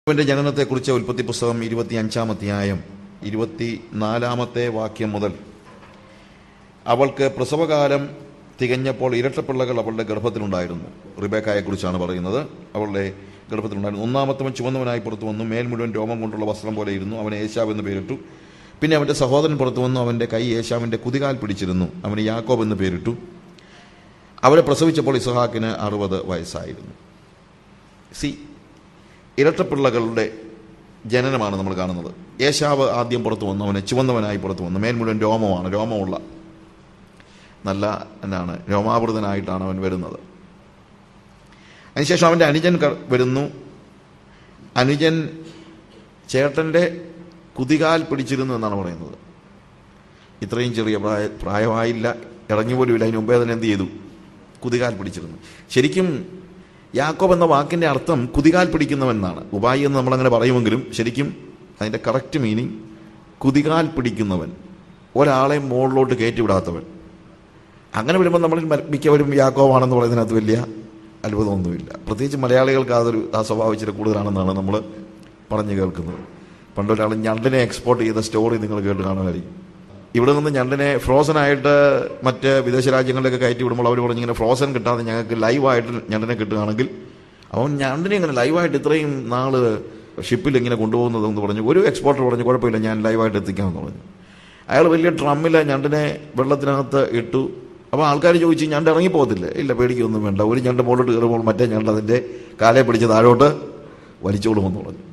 ന്റെ ജനനത്തെക്കുറിച്ച് ഉൽപ്പത്തി പുസ്തകം 25-ാം അധ്യായം 24-ാമത്തെ വാക്യം മുതൽ അവൾക്ക് പ്രസവകാലം തികഞ്ഞപ്പോൾ ഇരട്ടപ്പിള്ളകൾ അവളുടെ ഗർഭത്തിലുണ്ടായിരുന്നു. റിബേക്കായെക്കുറിച്ചാണ് പറയുന്നത്. അവളുടെ ഗർഭത്തിലുണ്ടായിരുന്നു. ഒന്നാമത്തവൻ ചുവന്നവനായി പുറത്തു വന്നു, മേൽ മുഴുവൻ രോമം കൊണ്ടുള്ള വസ്ത്രം പോലെ ഇരുന്നു. അവന് ഏശാവ് എന്ന് പേരിട്ടു. പിന്നെ അവൻ്റെ സഹോദരൻ പുറത്തു വന്നു, അവൻ്റെ കൈ ഏശാവിൻ്റെ കുതികാൽ പിടിച്ചിരുന്നു. അവന് യാക്കോബ് എന്ന് പേരിട്ടു. അവരെ പ്രസവിച്ചപ്പോൾ ഇസ്ഹാക്കിന് 60 വയസ്സായിരുന്നു. ഇരട്ടപ്പിള്ളകളുടെ ജനനമാണ് നമ്മൾ കാണുന്നത്. ഏശാവ് ആദ്യം പുറത്തു വന്നു, അവന് ചുവന്നവനായി പുറത്തു വന്നു. മേൽ മുഴുവൻ രോമമാണ്, രോമമുള്ള നല്ല രോമാവൃതനായിട്ടാണ് അവൻ വരുന്നത്. അതിനുശേഷം അവൻ്റെ അനുജൻ വരുന്നു. അനുജൻ ചേട്ടൻ്റെ കുതികാൽ പിടിച്ചിരുന്നു എന്നാണ് പറയുന്നത്. ഇത്രയും ചെറിയ പ്രായമായില്ല, ഇറങ്ങിപ്പോലുമില്ല, അതിന് മുമ്പേ തന്നെ എന്ത് ചെയ്തു? കുതികാൽ പിടിച്ചിരുന്നു. ശരിക്കും യാക്കോബ് എന്ന വാക്കിൻ്റെ അർത്ഥം കുതികാൽ പിടിക്കുന്നവൻ എന്നാണ്. ഉപായി എന്ന് നമ്മളങ്ങനെ പറയുമെങ്കിലും ശരിക്കും അതിൻ്റെ കറക്റ്റ് മീനിങ് കുതികാൽ പിടിക്കുന്നവൻ, ഒരാളെ മുകളിലോട്ട് കയറ്റിവിടാത്തവൻ. അങ്ങനെ വരുമ്പോൾ നമ്മൾ മിക്കവരും യാക്കോബാണെന്ന് പറയുന്നതിനകത്ത് വലിയ അത്ഭുതമൊന്നുമില്ല. പ്രത്യേകിച്ച് മലയാളികൾക്ക് ആ സ്വഭാവം ഇച്ചിരി കൂടുതലാണെന്നാണ് നമ്മൾ പറഞ്ഞു കേൾക്കുന്നത്. പണ്ടൊരാൾ ഞണ്ടിനെ എക്സ്പോർട്ട് ചെയ്ത സ്റ്റോറി നിങ്ങൾ കേട്ട് കാണുമായിരിക്കും. ഇവിടെ നിന്ന് ഞണ്ടിനെ ഫ്രോസനായിട്ട് മറ്റ് വിദേശ രാജ്യങ്ങളിലൊക്കെ കയറ്റി വിടുമ്പോൾ അവർ പറഞ്ഞിങ്ങനെ ഫ്രോസൻ കിട്ടാതെ ഞങ്ങൾക്ക് ലൈവായിട്ട് ഞണ്ടിനെ കിട്ടുകയാണെങ്കിൽ, അവൻ ഞണ്ടിനെ ഇങ്ങനെ ലൈവായിട്ട് ഇത്രയും നാൾ ഷിപ്പിൽ ഇങ്ങനെ കൊണ്ടുപോകുന്നതെന്ന് പറഞ്ഞു. ഒരു എക്സ്പോർട്ടർ പറഞ്ഞു കുഴപ്പമില്ല, ഞാൻ ലൈവായിട്ട് എത്തിക്കാമെന്ന് പറഞ്ഞു. അയാൾ വലിയ ഡ്രമ്മിൽ ഞണ്ടിനെ വെള്ളത്തിനകത്ത് ഇട്ടു. അപ്പോൾ ആൾക്കാർ ചോദിച്ചു, ഞണ്ട് ഇറങ്ങിപ്പോകത്തില്ലേ? ഇല്ല, പേടിക്കൊന്നും വേണ്ട, ഒരു ഞണ്ട് മുകളിലോട്ട് കയറുമ്പോൾ മറ്റേ ഞണ്ട് അതിൻ്റെ കാലെ പിടിച്ച് താഴോട്ട് വലിച്ചോളുമെന്ന് പറഞ്ഞു.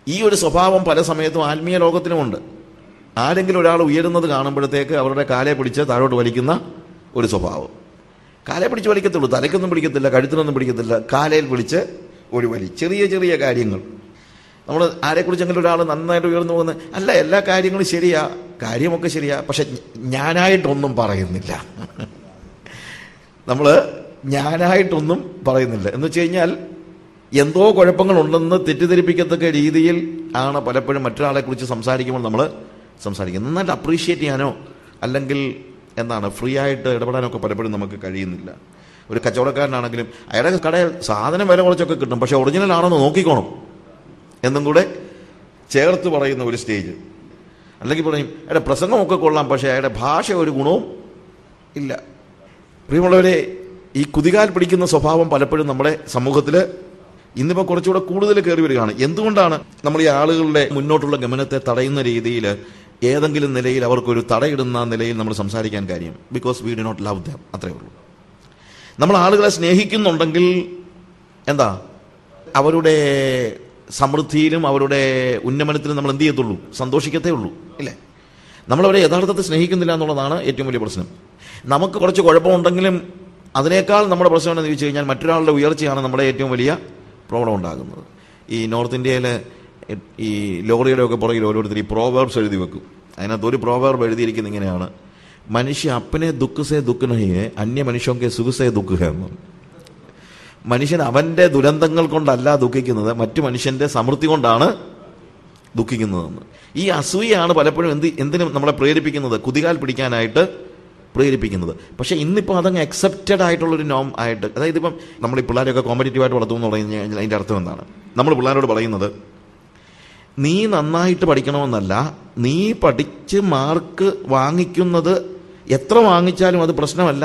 ഈ ഒരു സ്വഭാവം പല സമയത്തും ആത്മീയ ലോകത്തിനുമുണ്ട്. ആരെങ്കിലും ഒരാൾ ഉയരുന്നത് കാണുമ്പോഴത്തേക്ക് അവരുടെ കാലെ പിടിച്ച് താഴോട്ട് വലിക്കുന്ന ഒരു സ്വഭാവം. കാലെ പിടിച്ച് വലിക്കത്തുള്ളൂ, തലയ്ക്കൊന്നും പിടിക്കത്തില്ല, കഴുത്തിനൊന്നും പിടിക്കത്തില്ല, കാലയിൽ പിടിച്ച് ഒരു വലി. ചെറിയ ചെറിയ കാര്യങ്ങൾ നമ്മൾ ആരെക്കുറിച്ചെങ്കിലും ഒരാൾ നന്നായിട്ട് ഉയർന്നു പോകുന്നത് അല്ല, എല്ലാ കാര്യങ്ങളും ശരിയാ, കാര്യമൊക്കെ ശരിയാ, പക്ഷെ ഞാനായിട്ടൊന്നും പറയുന്നില്ല. നമ്മൾ ഞാനായിട്ടൊന്നും പറയുന്നില്ല എന്ന് വെച്ച് കഴിഞ്ഞാൽ എന്തോ കുഴപ്പങ്ങളുണ്ടെന്ന് തെറ്റിദ്ധരിപ്പിക്കത്തക്ക രീതിയിൽ ആണ് പലപ്പോഴും മറ്റൊരാളെക്കുറിച്ച് സംസാരിക്കുമ്പോൾ നമ്മൾ സംസാരിക്കുന്നത്. നന്നായിട്ട് അപ്രീഷിയേറ്റ് ചെയ്യാനോ അല്ലെങ്കിൽ ഫ്രീ ആയിട്ട് ഇടപെടാനൊക്കെ പലപ്പോഴും നമുക്ക് കഴിയുന്നില്ല. ഒരു കച്ചവടക്കാരനാണെങ്കിലും അയാളുടെ കടയിൽ സാധനം വില കുറച്ചൊക്കെ കിട്ടും, പക്ഷെ ഒറിജിനൽ ആണെന്ന് നോക്കിക്കോണം എന്നും കൂടെ ചേർത്ത് പറയുന്ന ഒരു സ്റ്റേജ്. അല്ലെങ്കിൽ പറയും അയാളുടെ പ്രസംഗമൊക്കെ കൊള്ളാം, പക്ഷേ അയാളുടെ ഭാഷ ഒരു ഗുണവും ഇല്ല. പ്രിയമുള്ളവരെ, ഈ കുതികാൽ പിടിക്കുന്ന സ്വഭാവം പലപ്പോഴും നമ്മുടെ സമൂഹത്തിൽ ഇന്നിപ്പോൾ കുറച്ചുകൂടെ കൂടുതൽ കയറി വരികയാണ്. എന്തുകൊണ്ടാണ് നമ്മൾ ഈ ആളുകളുടെ മുന്നോട്ടുള്ള ഗമനത്തെ തടയുന്ന രീതിയിൽ ഏതെങ്കിലും നിലയിൽ അവർക്കൊരു തടയിടുന്ന നിലയിൽ നമ്മൾ സംസാരിക്കാൻ കാര്യം? Because we do not love them. അത്രയേ ഉള്ളൂ. നമ്മൾ ആളുകളെ സ്നേഹിക്കുന്നുണ്ടെങ്കിൽ അവരുടെ സമൃദ്ധിയിലും അവരുടെ ഉന്നമനത്തിലും നമ്മൾ എന്ത് ചെയ്യത്തുള്ളൂ? സന്തോഷിക്കത്തേ ഉള്ളൂ, ഇല്ലേ? നമ്മളവരെ യഥാർത്ഥത്തിൽ സ്നേഹിക്കുന്നില്ല എന്നുള്ളതാണ് ഏറ്റവും വലിയ പ്രശ്നം. നമുക്ക് കുറച്ച് കുഴപ്പമുണ്ടെങ്കിലും അതിനേക്കാൾ നമ്മുടെ പ്രശ്നം എന്ന് ചോദിച്ചു കഴിഞ്ഞാൽ മറ്റൊരാളുടെ ഉയർച്ചയാണ് നമ്മുടെ ഏറ്റവും വലിയ പ്രോബ്ലം ഉണ്ടാകുന്നത്. ഈ നോർത്ത് ഇന്ത്യയിൽ ഈ ലോറിയുടെയൊക്കെ പുറകിൽ ഓരോരുത്തർ ഈ പ്രോവേർബ്സ് എഴുതി വെക്കും. അതിനകത്ത് ഒരു പ്രോവേർബ് എഴുതിയിരിക്കുന്നത് ഇങ്ങനെയാണ്: മനുഷ്യ അപ്പനെ ദുഃഖസേ ദുഃഖനഹേ അന്യ മനുഷ്യങ്കെ സുഖസേ ദുഃഖ എന്ന്. മനുഷ്യൻ അവൻ്റെ ദുരന്തങ്ങൾ കൊണ്ടല്ല ദുഃഖിക്കുന്നത്, മറ്റു മനുഷ്യൻ്റെ സമൃദ്ധി കൊണ്ടാണ് ദുഃഖിക്കുന്നതെന്ന്. ഈ അസൂയയാണ് പലപ്പോഴും എന്തിനും നമ്മളെ പ്രേരിപ്പിക്കുന്നത്, കുതികാൽ പിടിക്കാനായിട്ട് പ്രേരിപ്പിക്കുന്നത്. പക്ഷേ ഇന്നിപ്പോൾ അതങ്ങ് അക്സെപ്റ്റഡ് ആയിട്ടുള്ളൊരു നോം ആയിട്ട്, അതായത് ഇപ്പം നമ്മൾ ഈ പിള്ളേരെയൊക്കെ കോമ്പറ്റീറ്റീവായിട്ട് വളർത്തുമെന്ന് പറഞ്ഞു കഴിഞ്ഞാൽ അതിൻ്റെ അർത്ഥം എന്താണ്? നമ്മൾ പിള്ളേരോട് പറയുന്നത് നീ നന്നായിട്ട് പഠിക്കണമെന്നല്ല, നീ പഠിച്ച് മാർക്ക് വാങ്ങിക്കുന്നത് എത്ര വാങ്ങിച്ചാലും അത് പ്രശ്നമല്ല,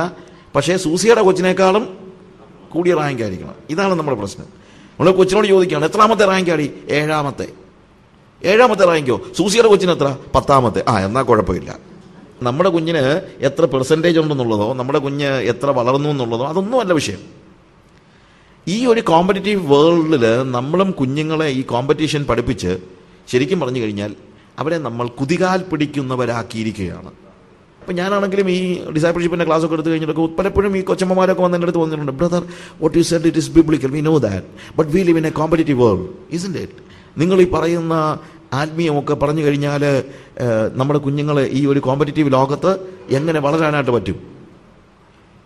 പക്ഷേ സൂസിയുടെ കൊച്ചിനേക്കാളും കൂടിയ റാങ്ക് ആയിരിക്കണം. ഇതാണ് നമ്മുടെ പ്രശ്നം. നമ്മൾ കൊച്ചിനോട് ചോദിക്കുകയാണ് എത്രാമത്തെ റാങ്ക് ആടി? 7ാമത്തെ. 7ാമത്തെ റാങ്കോ? സൂസിയുടെ കൊച്ചിന് എത്ര? 10ാമത്തെ. എന്നാൽ കുഴപ്പമില്ല. നമ്മുടെ കുഞ്ഞിന് എത്ര പെർസെൻറ്റേജ് ഉണ്ടെന്നുള്ളതോ നമ്മുടെ കുഞ്ഞ് എത്ര വളർന്നു എന്നുള്ളതോ അതൊന്നുമല്ല വിഷയം. ഈ ഒരു കോമ്പറ്റീറ്റീവ് വേൾഡിൽ നമ്മളും കുഞ്ഞുങ്ങളെ ഈ കോമ്പറ്റീഷൻ പഠിപ്പിച്ച് ശരിക്കും പറഞ്ഞു കഴിഞ്ഞാൽ അവരെ നമ്മൾ കുതികാൽ പിടിക്കുന്നവരാക്കിയിരിക്കുകയാണ്. അപ്പം ഞാനാണെങ്കിലും ഈ ഡിസൈപ്പിൾഷിപ്പിൻ്റെ ക്ലാസ്സൊക്കെ എടുത്തു കഴിഞ്ഞിട്ടൊക്കെ പലപ്പോഴും ഈ കൊച്ചമ്മമാരൊക്കെ വന്ന് എൻ്റെ അടുത്ത് വന്നിട്ടുണ്ട്. Brother, what you said it is biblical, we know that, but we live in a competitive world, isn't it? നിങ്ങൾ ഈ പറയുന്ന ആത്മീയമൊക്കെ പറഞ്ഞു കഴിഞ്ഞാൽ നമ്മുടെ കുഞ്ഞുങ്ങൾ ഈ ഒരു കോമ്പറ്റീറ്റീവ് ലോകത്ത് എങ്ങനെ വളരാനായിട്ട് പറ്റും?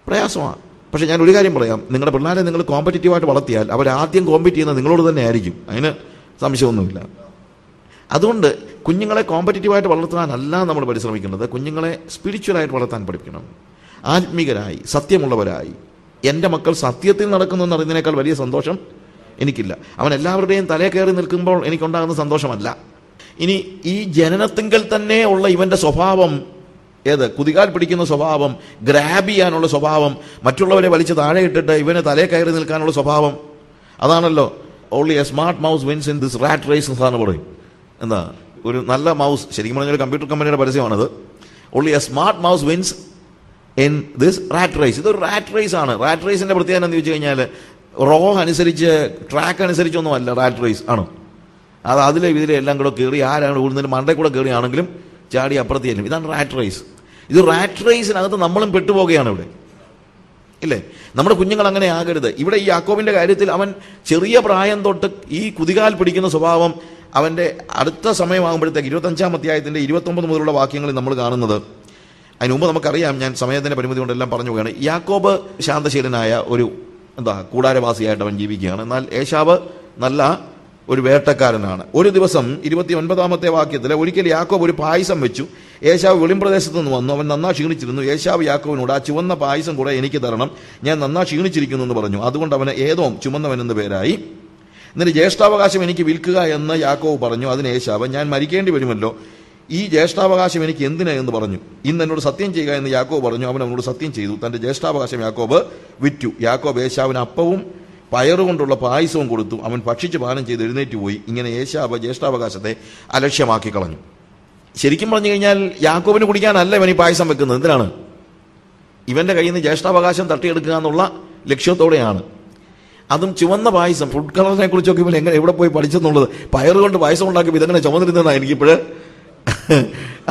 പ്രയാസമാണ്. പക്ഷേ ഞാൻ ഒരു കാര്യം പറയാം, നിങ്ങളുടെ പിള്ളേരെ നിങ്ങൾ കോമ്പറ്റീറ്റീവായിട്ട് വളർത്തിയാൽ അവരാദ്യം കോമ്പീറ്റ് ചെയ്യുന്നത് നിങ്ങളോട് തന്നെ ആയിരിക്കും, അതിന് സംശയമൊന്നുമില്ല. അതുകൊണ്ട് കുഞ്ഞുങ്ങളെ കോമ്പറ്റീറ്റീവായിട്ട് വളർത്താനല്ല നമ്മൾ പരിശ്രമിക്കേണ്ടത്, കുഞ്ഞുങ്ങളെ സ്പിരിച്വലായിട്ട് വളർത്താൻ പഠിപ്പിക്കണം. ആത്മീകരായി, സത്യമുള്ളവരായി. എൻ്റെ മക്കൾ സത്യത്തിൽ നടക്കുന്നു എന്നറിയുന്നതിനേക്കാൾ വലിയ സന്തോഷം എനിക്കില്ല. അവൻ എല്ലാവരുടെയും തലേ കയറി നിൽക്കുമ്പോൾ എനിക്കുണ്ടാകുന്ന സന്തോഷമല്ല. ഇനി ഈ ജനനത്തിങ്കൽ തന്നെ ഉള്ള ഇവന്റെ സ്വഭാവം ഏത്? കുതികാൽ പിടിക്കുന്ന സ്വഭാവം, ഗ്രാബ് ചെയ്യാനുള്ള സ്വഭാവം, മറ്റുള്ളവരെ വലിച്ച് താഴെ ഇട്ടിട്ട് ഇവന് തലേ കയറി നിൽക്കാനുള്ള സ്വഭാവം. അതാണല്ലോ only a smart mouse wins in this rat race എന്ന് പറയും. എന്താ ഒരു നല്ല മൗസ്, ശരിക്കും പറഞ്ഞാൽ കമ്പ്യൂട്ടർ കമ്പനിയുടെ പരസ്യമാണത്. Only a smart mouse wins in this rat race. ഇതൊരു റാറ്റ് റേസ് ആണ്. റാറ്റ് റേസിന്റെ പ്രത്യേകത എന്ന് ചോദിച്ചു കഴിഞ്ഞാൽ റോ അനുസരിച്ച്, ട്രാക്ക് അനുസരിച്ചൊന്നും അല്ല റാറ്റ് റേസ് ആണ്. അത് അതിലെ ഇതിലെ എല്ലാം കൂടെ കയറി ആരാണ് കൂടുന്നതിന് മണ്ടയിൽ കൂടെ കയറിയാണെങ്കിലും ചാടി അപ്പുറത്ത് ചെല്ലും. ഇതാണ് റാറ്റ് റേസ്. ഇത് റാറ്റ് റേസിനകത്ത് നമ്മളും പെട്ടുപോകുകയാണ് ഇവിടെ, ഇല്ലേ? നമ്മുടെ കുഞ്ഞുങ്ങൾ അങ്ങനെ ആകരുത്. ഇവിടെ ഈ യാക്കോബിന്റെ കാര്യത്തിൽ അവൻ ചെറിയ പ്രായം തൊട്ട് ഈ കുതികാൽ പിടിക്കുന്ന സ്വഭാവം അവന്റെ അടുത്ത സമയമാകുമ്പോഴത്തേക്ക് 25-ാം അധ്യായത്തിന്റെ 29 മുതലുള്ള വാക്യങ്ങളിൽ നമ്മൾ കാണുന്നത്. അതിന് മുമ്പ് നമുക്കറിയാം, ഞാൻ സമയത്തിന്റെ പരിമിതി കൊണ്ടെല്ലാം പറഞ്ഞു പോവുകയാണ്. യാക്കോബ് ശാന്തശീലനായ ഒരു കൂടാരവാസിയായിട്ട് അവൻ ജീവിക്കുകയാണ്. എന്നാൽ ഏശാവ് നല്ല ഒരു വേട്ടക്കാരനാണ്. ഒരു ദിവസം 29-ാമത്തെ വാക്യത്തിൽ ഒരിക്കൽ യാക്കോബ് ഒരു പായസം വെച്ചു. ഏശാവ് വെളിമ്പ്രദേശത്ത് നിന്ന് വന്നു. അവൻ നന്നാ ക്ഷീണിച്ചിരുന്നു. ഏശാവ് യാക്കോബിനോട് ആ ചുവന്ന പായസം കൂടെ എനിക്ക് തരണം, ഞാൻ നന്നാ ക്ഷീണിച്ചിരിക്കുന്നു എന്ന് പറഞ്ഞു. അതുകൊണ്ട് അവന് ഏദോം ചുമന്നവനെന്ന് പേരായി. എന്നിട്ട് ജ്യേഷ്ഠാവകാശം എനിക്ക് വിൽക്കുക എന്ന് യാക്കോബ് പറഞ്ഞു. അതിന് ഏശാവ്, ഞാൻ മരിക്കേണ്ടി വരുമല്ലോ, ഈ ജ്യേഷ്ഠാവകാശം എനിക്ക് എന്തിനാ എന്ന് പറഞ്ഞു. ഇന്ന് എന്നോട് സത്യം ചെയ്യുക എന്ന് യാക്കോബ് പറഞ്ഞു. അവൻ അവനോട് സത്യം ചെയ്തു. തന്റെ ജ്യേഷ്ഠാവകാശം യാക്കോബ് വിറ്റു. യാക്കോബ് ഏശാവിന് അപ്പവും പയറുകൊണ്ടുള്ള പായസവും കൊടുത്തു. അവൻ ഭക്ഷിച്ച് പാനം ചെയ്ത് എഴുന്നേറ്റ് പോയി. ഇങ്ങനെ ഏശാവ് ജ്യേഷ്ഠാവകാശത്തെ അലക്ഷ്യമാക്കി കളഞ്ഞു. ശരിക്കും പറഞ്ഞു കഴിഞ്ഞാൽ യാക്കോബിന് കുടിക്കാനല്ല ഇവൻ ഈ പായസം വെക്കുന്നത്. എന്തിനാണ്? ഇവന്റെ കയ്യിൽ നിന്ന് ജ്യേഷ്ഠാവകാശം തട്ടിയെടുക്കുക എന്നുള്ള ലക്ഷ്യത്തോടെയാണ്. അതും ചുവന്ന പായസം. ഫുഡ് കളറിനെ കുറിച്ചൊക്കെ ഇവൻ എവിടെ പോയി പഠിച്ചെന്നുള്ളത്, പയറുകൊണ്ട് പായസം ഉണ്ടാക്കി ഇതെങ്ങനെ ചുമന്നിരുന്നതാണ് എനിക്കിപ്പോഴ്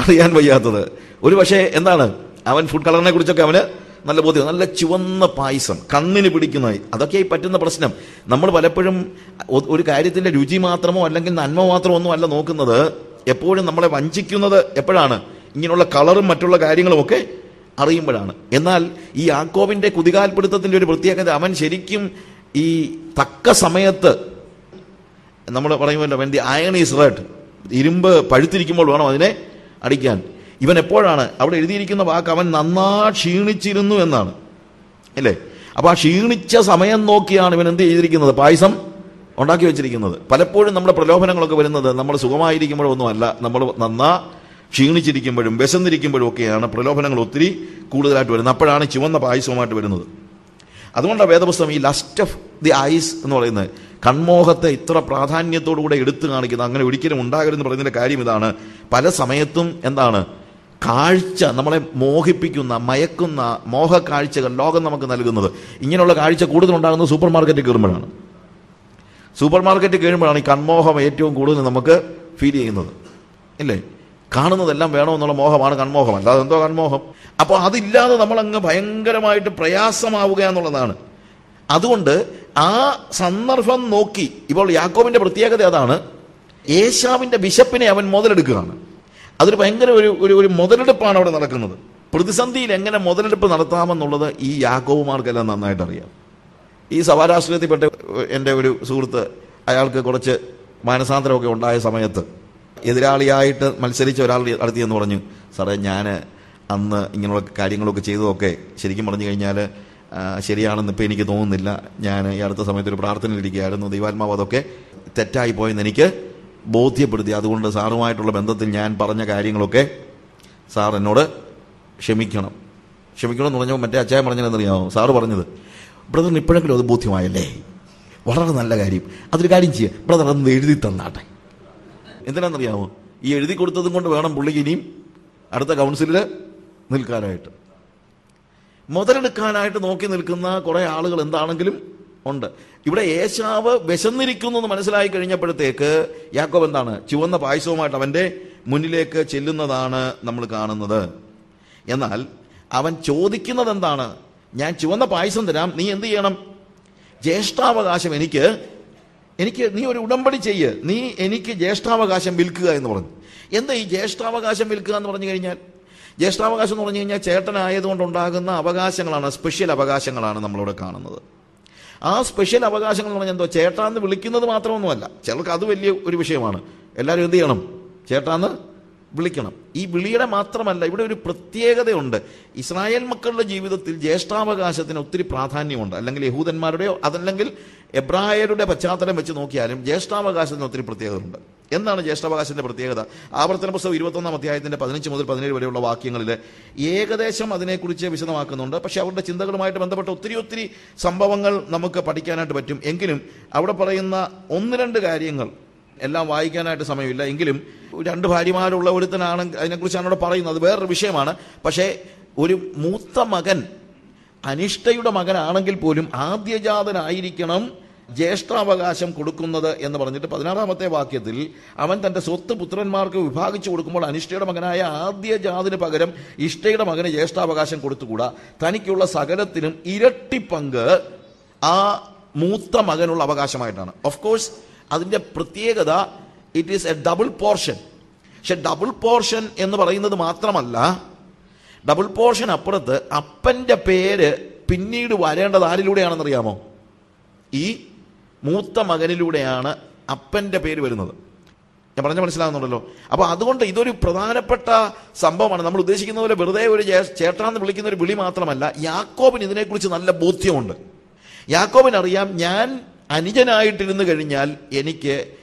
അറിയാൻ വയ്യാത്തത്. ഒരു പക്ഷേ എന്താണ്, അവൻ ഫുഡ് കളറിനെ കുറിച്ചൊക്കെ അവന് നല്ല ബോധ്യം. നല്ല ചുവന്ന പായസം, കണ്ണിന് പിടിക്കുന്നതായി. അതൊക്കെയായി പറ്റുന്ന പ്രശ്നം. നമ്മൾ പലപ്പോഴും ഒരു കാര്യത്തിന്റെ രുചി മാത്രമോ അല്ലെങ്കിൽ നന്മ മാത്രമോ ഒന്നും അല്ല നോക്കുന്നത്. എപ്പോഴും നമ്മളെ വഞ്ചിക്കുന്നത് എപ്പോഴാണ്? ഇങ്ങനെയുള്ള കളറും മറ്റുള്ള കാര്യങ്ങളും ഒക്കെ അറിയുമ്പോഴാണ്. എന്നാൽ ഈ യാക്കോബിന്റെ കുതികാൽപിടുത്തത്തിന്റെ ഒരു പ്രത്യേകത, അവൻ ശരിക്കും ഈ തക്ക സമയത്ത്, നമ്മൾ പറയുമല്ലോ when the iron is red, ഇരുമ്പ് പഴുത്തിരിക്കുമ്പോൾ വേണം അതിനെ അടിക്കാൻ. ഇവൻ എപ്പോഴാണ് അവിടെ എഴുതിയിരിക്കുന്ന വാക്ക്, അവൻ നന്നാ ക്ഷീണിച്ചിരുന്നു എന്നാണ്, അല്ലേ? അപ്പൊ ആ ക്ഷീണിച്ച സമയം നോക്കിയാണ് ഇവൻ എന്ത് ചെയ്തിരിക്കുന്നത്? പായസം ഉണ്ടാക്കി വെച്ചിരിക്കുന്നത്. പലപ്പോഴും നമ്മുടെ പ്രലോഭനങ്ങളൊക്കെ വരുന്നത് നമ്മൾ സുഖമായിരിക്കുമ്പോഴൊന്നും അല്ല, നമ്മൾ നന്നാ ക്ഷീണിച്ചിരിക്കുമ്പോഴും വിശന്നിരിക്കുമ്പോഴും ഒക്കെയാണ് പ്രലോഭനങ്ങൾ ഒത്തിരി കൂടുതലായിട്ട് വരുന്നത്. അപ്പോഴാണ് ചുവന്ന പായസവുമായിട്ട് വരുന്നത്. അതുകൊണ്ടാണ് വേദപുസ്തകം ഈ ലസ്റ്റ് ഓഫ് ദി ഐസ് എന്ന് പറയുന്നത്, കൺമോഹത്തെ ഇത്ര പ്രാധാന്യത്തോടുകൂടെ എടുത്തു കാണിക്കുന്നത്. അങ്ങനെ ഒരിക്കലും ഉണ്ടാകരുതെന്ന് പറയുന്നതിന്റെ കാര്യം ഇതാണ്. പല സമയത്തും എന്താണ്, കാഴ്ച നമ്മളെ മോഹിപ്പിക്കുന്ന, മയക്കുന്ന മോഹക്കാഴ്ചകൾ ലോകം നമുക്ക് നൽകുന്നത്. ഇങ്ങനെയുള്ള കാഴ്ച കൂടുതലുണ്ടാകുന്നത് സൂപ്പർ മാർക്കറ്റിൽ കയറുമ്പോഴാണ്. സൂപ്പർ മാർക്കറ്റിൽ കയറുമ്പോഴാണ് ഈ കൺമോഹം ഏറ്റവും കൂടുതൽ നമുക്ക് ഫീൽ ചെയ്യുന്നത്, ഇല്ലേ? കാണുന്നതെല്ലാം വേണമെന്നുള്ള മോഹമാണ് കൺമോഹം, അല്ലാതെ എന്തോ കൺമോഹം. അപ്പോൾ അതില്ലാതെ നമ്മളങ്ങ് ഭയങ്കരമായിട്ട് പ്രയാസമാവുക എന്നുള്ളതാണ്. അതുകൊണ്ട് ആ സന്ദർഭം നോക്കി, ഇപ്പോൾ യാക്കോബിന്റെ പ്രത്യേകത അതാണ്, ഏശാവിന്റെ വിശപ്പിനെ അവൻ മുതലെടുക്കുകയാണ്. അതൊരു ഭയങ്കര ഒരു മുതലെടുപ്പാണ് അവിടെ നടക്കുന്നത്. പ്രതിസന്ധിയിൽ എങ്ങനെ മുതലെടുപ്പ് നടത്താമെന്നുള്ളത് ഈ യാക്കോബുമാർക്കെല്ലാം നന്നായിട്ട് അറിയാം. ഈ സഭാരാഷ്ട്രീയത്തിൽപ്പെട്ട എൻ്റെ ഒരു സുഹൃത്ത്, അയാൾക്ക് കുറച്ച് മാനസാന്തരമൊക്കെ ഉണ്ടായ സമയത്ത് എതിരാളിയായിട്ട് മത്സരിച്ച ഒരാൾ അടുത്തിയെന്ന് പറഞ്ഞു, സാറേ ഞാൻ അന്ന് ഇങ്ങനെയുള്ള കാര്യങ്ങളൊക്കെ ചെയ്തതൊക്കെ ശരിക്കും പറഞ്ഞു കഴിഞ്ഞാൽ ശരിയാണെന്ന് ഇപ്പം എനിക്ക് തോന്നുന്നില്ല. ഞാൻ ഈ അടുത്ത സമയത്ത് ഒരു പ്രാർത്ഥനയിലിരിക്കുകയായിരുന്നു, ദൈവാത്മാവ് അതൊക്കെ തെറ്റായി പോയെന്ന് എനിക്ക് ബോധ്യപ്പെടുത്തി. അതുകൊണ്ട് സാറുമായിട്ടുള്ള ബന്ധത്തിൽ ഞാൻ പറഞ്ഞ കാര്യങ്ങളൊക്കെ സാർ എന്നോട് ക്ഷമിക്കണം എന്ന് പറഞ്ഞപ്പോൾ മറ്റേ അച്ചായൻ പറഞ്ഞതെന്നറിയാമോ? സാറ് പറഞ്ഞത്, ബ്രദറിന് ഇപ്പോഴെങ്കിലും അത് ബോധ്യമായല്ലേ, വളരെ നല്ല കാര്യം, അതൊരു കാര്യം ചെയ്യുക, ബ്രദർ അന്ന് എഴുതി തന്നാട്ടെ. എന്തിനാണെന്നറിയാമോ? ഈ എഴുതി കൊടുത്തതും കൊണ്ട് വേണം പുള്ളിക്ക് ഇനിയും അടുത്ത കൗൺസിലിൽ നിൽക്കാനായിട്ട്. മുതലെടുക്കാനായിട്ട് നോക്കി നിൽക്കുന്ന കുറേ ആളുകൾ എന്താണെങ്കിലും ഉണ്ട്. ഇവിടെ ഏശാവ് വിശന്നിരിക്കുന്നു എന്ന് മനസ്സിലായി കഴിഞ്ഞപ്പോഴത്തേക്ക് യാക്കോബ് എന്താണ്, ചുവന്ന പായസവുമായിട്ട് അവന്റെ മുന്നിലേക്ക് ചെല്ലുന്നതാണ് നമ്മൾ കാണുന്നത്. എന്നാൽ അവൻ ചോദിക്കുന്നത് എന്താണ്? ഞാൻ ചുവന്ന പായസം തരാം, നീ എന്ത് ചെയ്യണം? ജ്യേഷ്ഠാവകാശം എനിക്ക് നീ ഒരു ഉടമ്പടി ചെയ്യ്, നീ എനിക്ക് ജ്യേഷ്ഠാവകാശം വിൽക്കുക എന്ന് പറഞ്ഞു. എന്താ ഈ ജ്യേഷ്ഠാവകാശം വിൽക്കുക എന്ന് പറഞ്ഞു കഴിഞ്ഞാൽ? ജ്യേഷ്ഠാവകാശം എന്ന് പറഞ്ഞു കഴിഞ്ഞാൽ ചേട്ടനായതുകൊണ്ടുണ്ടാകുന്ന അവകാശങ്ങളാണ്, സ്പെഷ്യൽ അവകാശങ്ങളാണ് നമ്മളിവിടെ കാണുന്നത്. ആ സ്പെഷ്യൽ അവകാശങ്ങൾ എന്ന് പറഞ്ഞാൽ എന്തോ, ചേട്ടാന്ന് വിളിക്കുന്നത് മാത്രമൊന്നുമല്ല. ചിലർക്ക് അത് വലിയ ഒരു വിഷയമാണ്. എല്ലാവരും എന്ത് ചെയ്യണം? ചേട്ടാന്ന് വിളിക്കണം. ഈ വിളിയുടെ മാത്രമല്ല, ഇവിടെ ഒരു പ്രത്യേകതയുണ്ട്. ഇസ്രായേൽ മക്കളുടെ ജീവിതത്തിൽ ജ്യേഷ്ഠാവകാശത്തിന് ഒത്തിരി പ്രാധാന്യമുണ്ട്. അല്ലെങ്കിൽ യഹൂദന്മാരുടെയോ അതല്ലെങ്കിൽ എബ്രായരുടെ പശ്ചാത്തലം വെച്ച് നോക്കിയാലും ജ്യേഷ്ഠാവകാശത്തിന് ഒത്തിരി പ്രത്യേകതയുണ്ട്. എന്താണ് ജ്യേഷ്ഠാവകാശത്തിന്റെ പ്രത്യേകത? ആവർത്തന പുസ്തകം 21 അധ്യായത്തിന്റെ 15 മുതൽ 17 വരെയുള്ള വാക്യങ്ങളിൽ ഏകദേശം അതിനെക്കുറിച്ച് വിശദമാക്കുന്നുണ്ട്. പക്ഷെ അവരുടെ ചിന്തകളുമായിട്ട് ബന്ധപ്പെട്ട ഒത്തിരി സംഭവങ്ങൾ നമുക്ക് പഠിക്കാനായിട്ട് പറ്റും. എങ്കിലും അവിടെ പറയുന്ന 1-2 കാര്യങ്ങൾ എല്ലാം വായിക്കാനായിട്ട് സമയമില്ല. എങ്കിലും 2 ഭാര്യമാരുള്ള ഒരുത്തനാണ്, അതിനെക്കുറിച്ചാണ് അവിടെ പറയുന്നത്. അത് വേറൊരു വിഷയമാണ്. പക്ഷേ ഒരു മൂത്ത മകൻ അനിഷ്ടയുടെ മകനാണെങ്കിൽ പോലും ആദ്യജാതനായിരിക്കണം ജ്യേഷ്ഠാവകാശം കൊടുക്കുന്നത് എന്ന് പറഞ്ഞിട്ട് 16-ാമത്തെ വാക്യത്തിൽ അവൻ തൻ്റെ സ്വത്ത് പുത്രന്മാർക്ക് വിഭാഗിച്ചു കൊടുക്കുമ്പോൾ അനിഷ്ടയുടെ മകനായ ആദ്യജാതിന് പകരം ഇഷ്ടയുടെ മകന് ജ്യേഷ്ഠാവകാശം കൊടുത്തുകൂടാ. തനിക്കുള്ള സകലത്തിനും ഇരട്ടി പങ്ക് ആ മൂത്ത മകനുള്ള അവകാശമായിട്ടാണ്. ഓഫ് കോഴ്സ് അതിൻ്റെ പ്രത്യേകത it is A double portion. പക്ഷെ ഡബിൾ പോർഷൻ എന്ന് പറയുന്നത് മാത്രമല്ല, ഡബിൾ പോർഷൻ അപ്പുറത്ത് അപ്പൻ്റെ പേര് പിന്നീട് വരേണ്ടത് ആരിലൂടെയാണെന്നറിയാമോ? ഈ മൂത്ത മകനിലൂടെയാണ് അപ്പൻ്റെ പേര് വരുന്നത്. ഞാൻ പറഞ്ഞ മനസ്സിലാകുന്നുണ്ടല്ലോ. അപ്പോൾ അതുകൊണ്ട് ഇതൊരു പ്രധാനപ്പെട്ട സംഭവമാണ്. നമ്മൾ ഉദ്ദേശിക്കുന്ന പോലെ വെറുതെ ഒരു ചേട്ടാന്ന് വിളിക്കുന്ന ഒരു വിളി മാത്രമല്ല. യാക്കോബിന് ഇതിനെക്കുറിച്ച് നല്ല ബോധ്യമുണ്ട്. യാക്കോബിനറിയാം, ഞാൻ അനുജനായിട്ടിരുന്നു കഴിഞ്ഞാൽ എനിക്ക്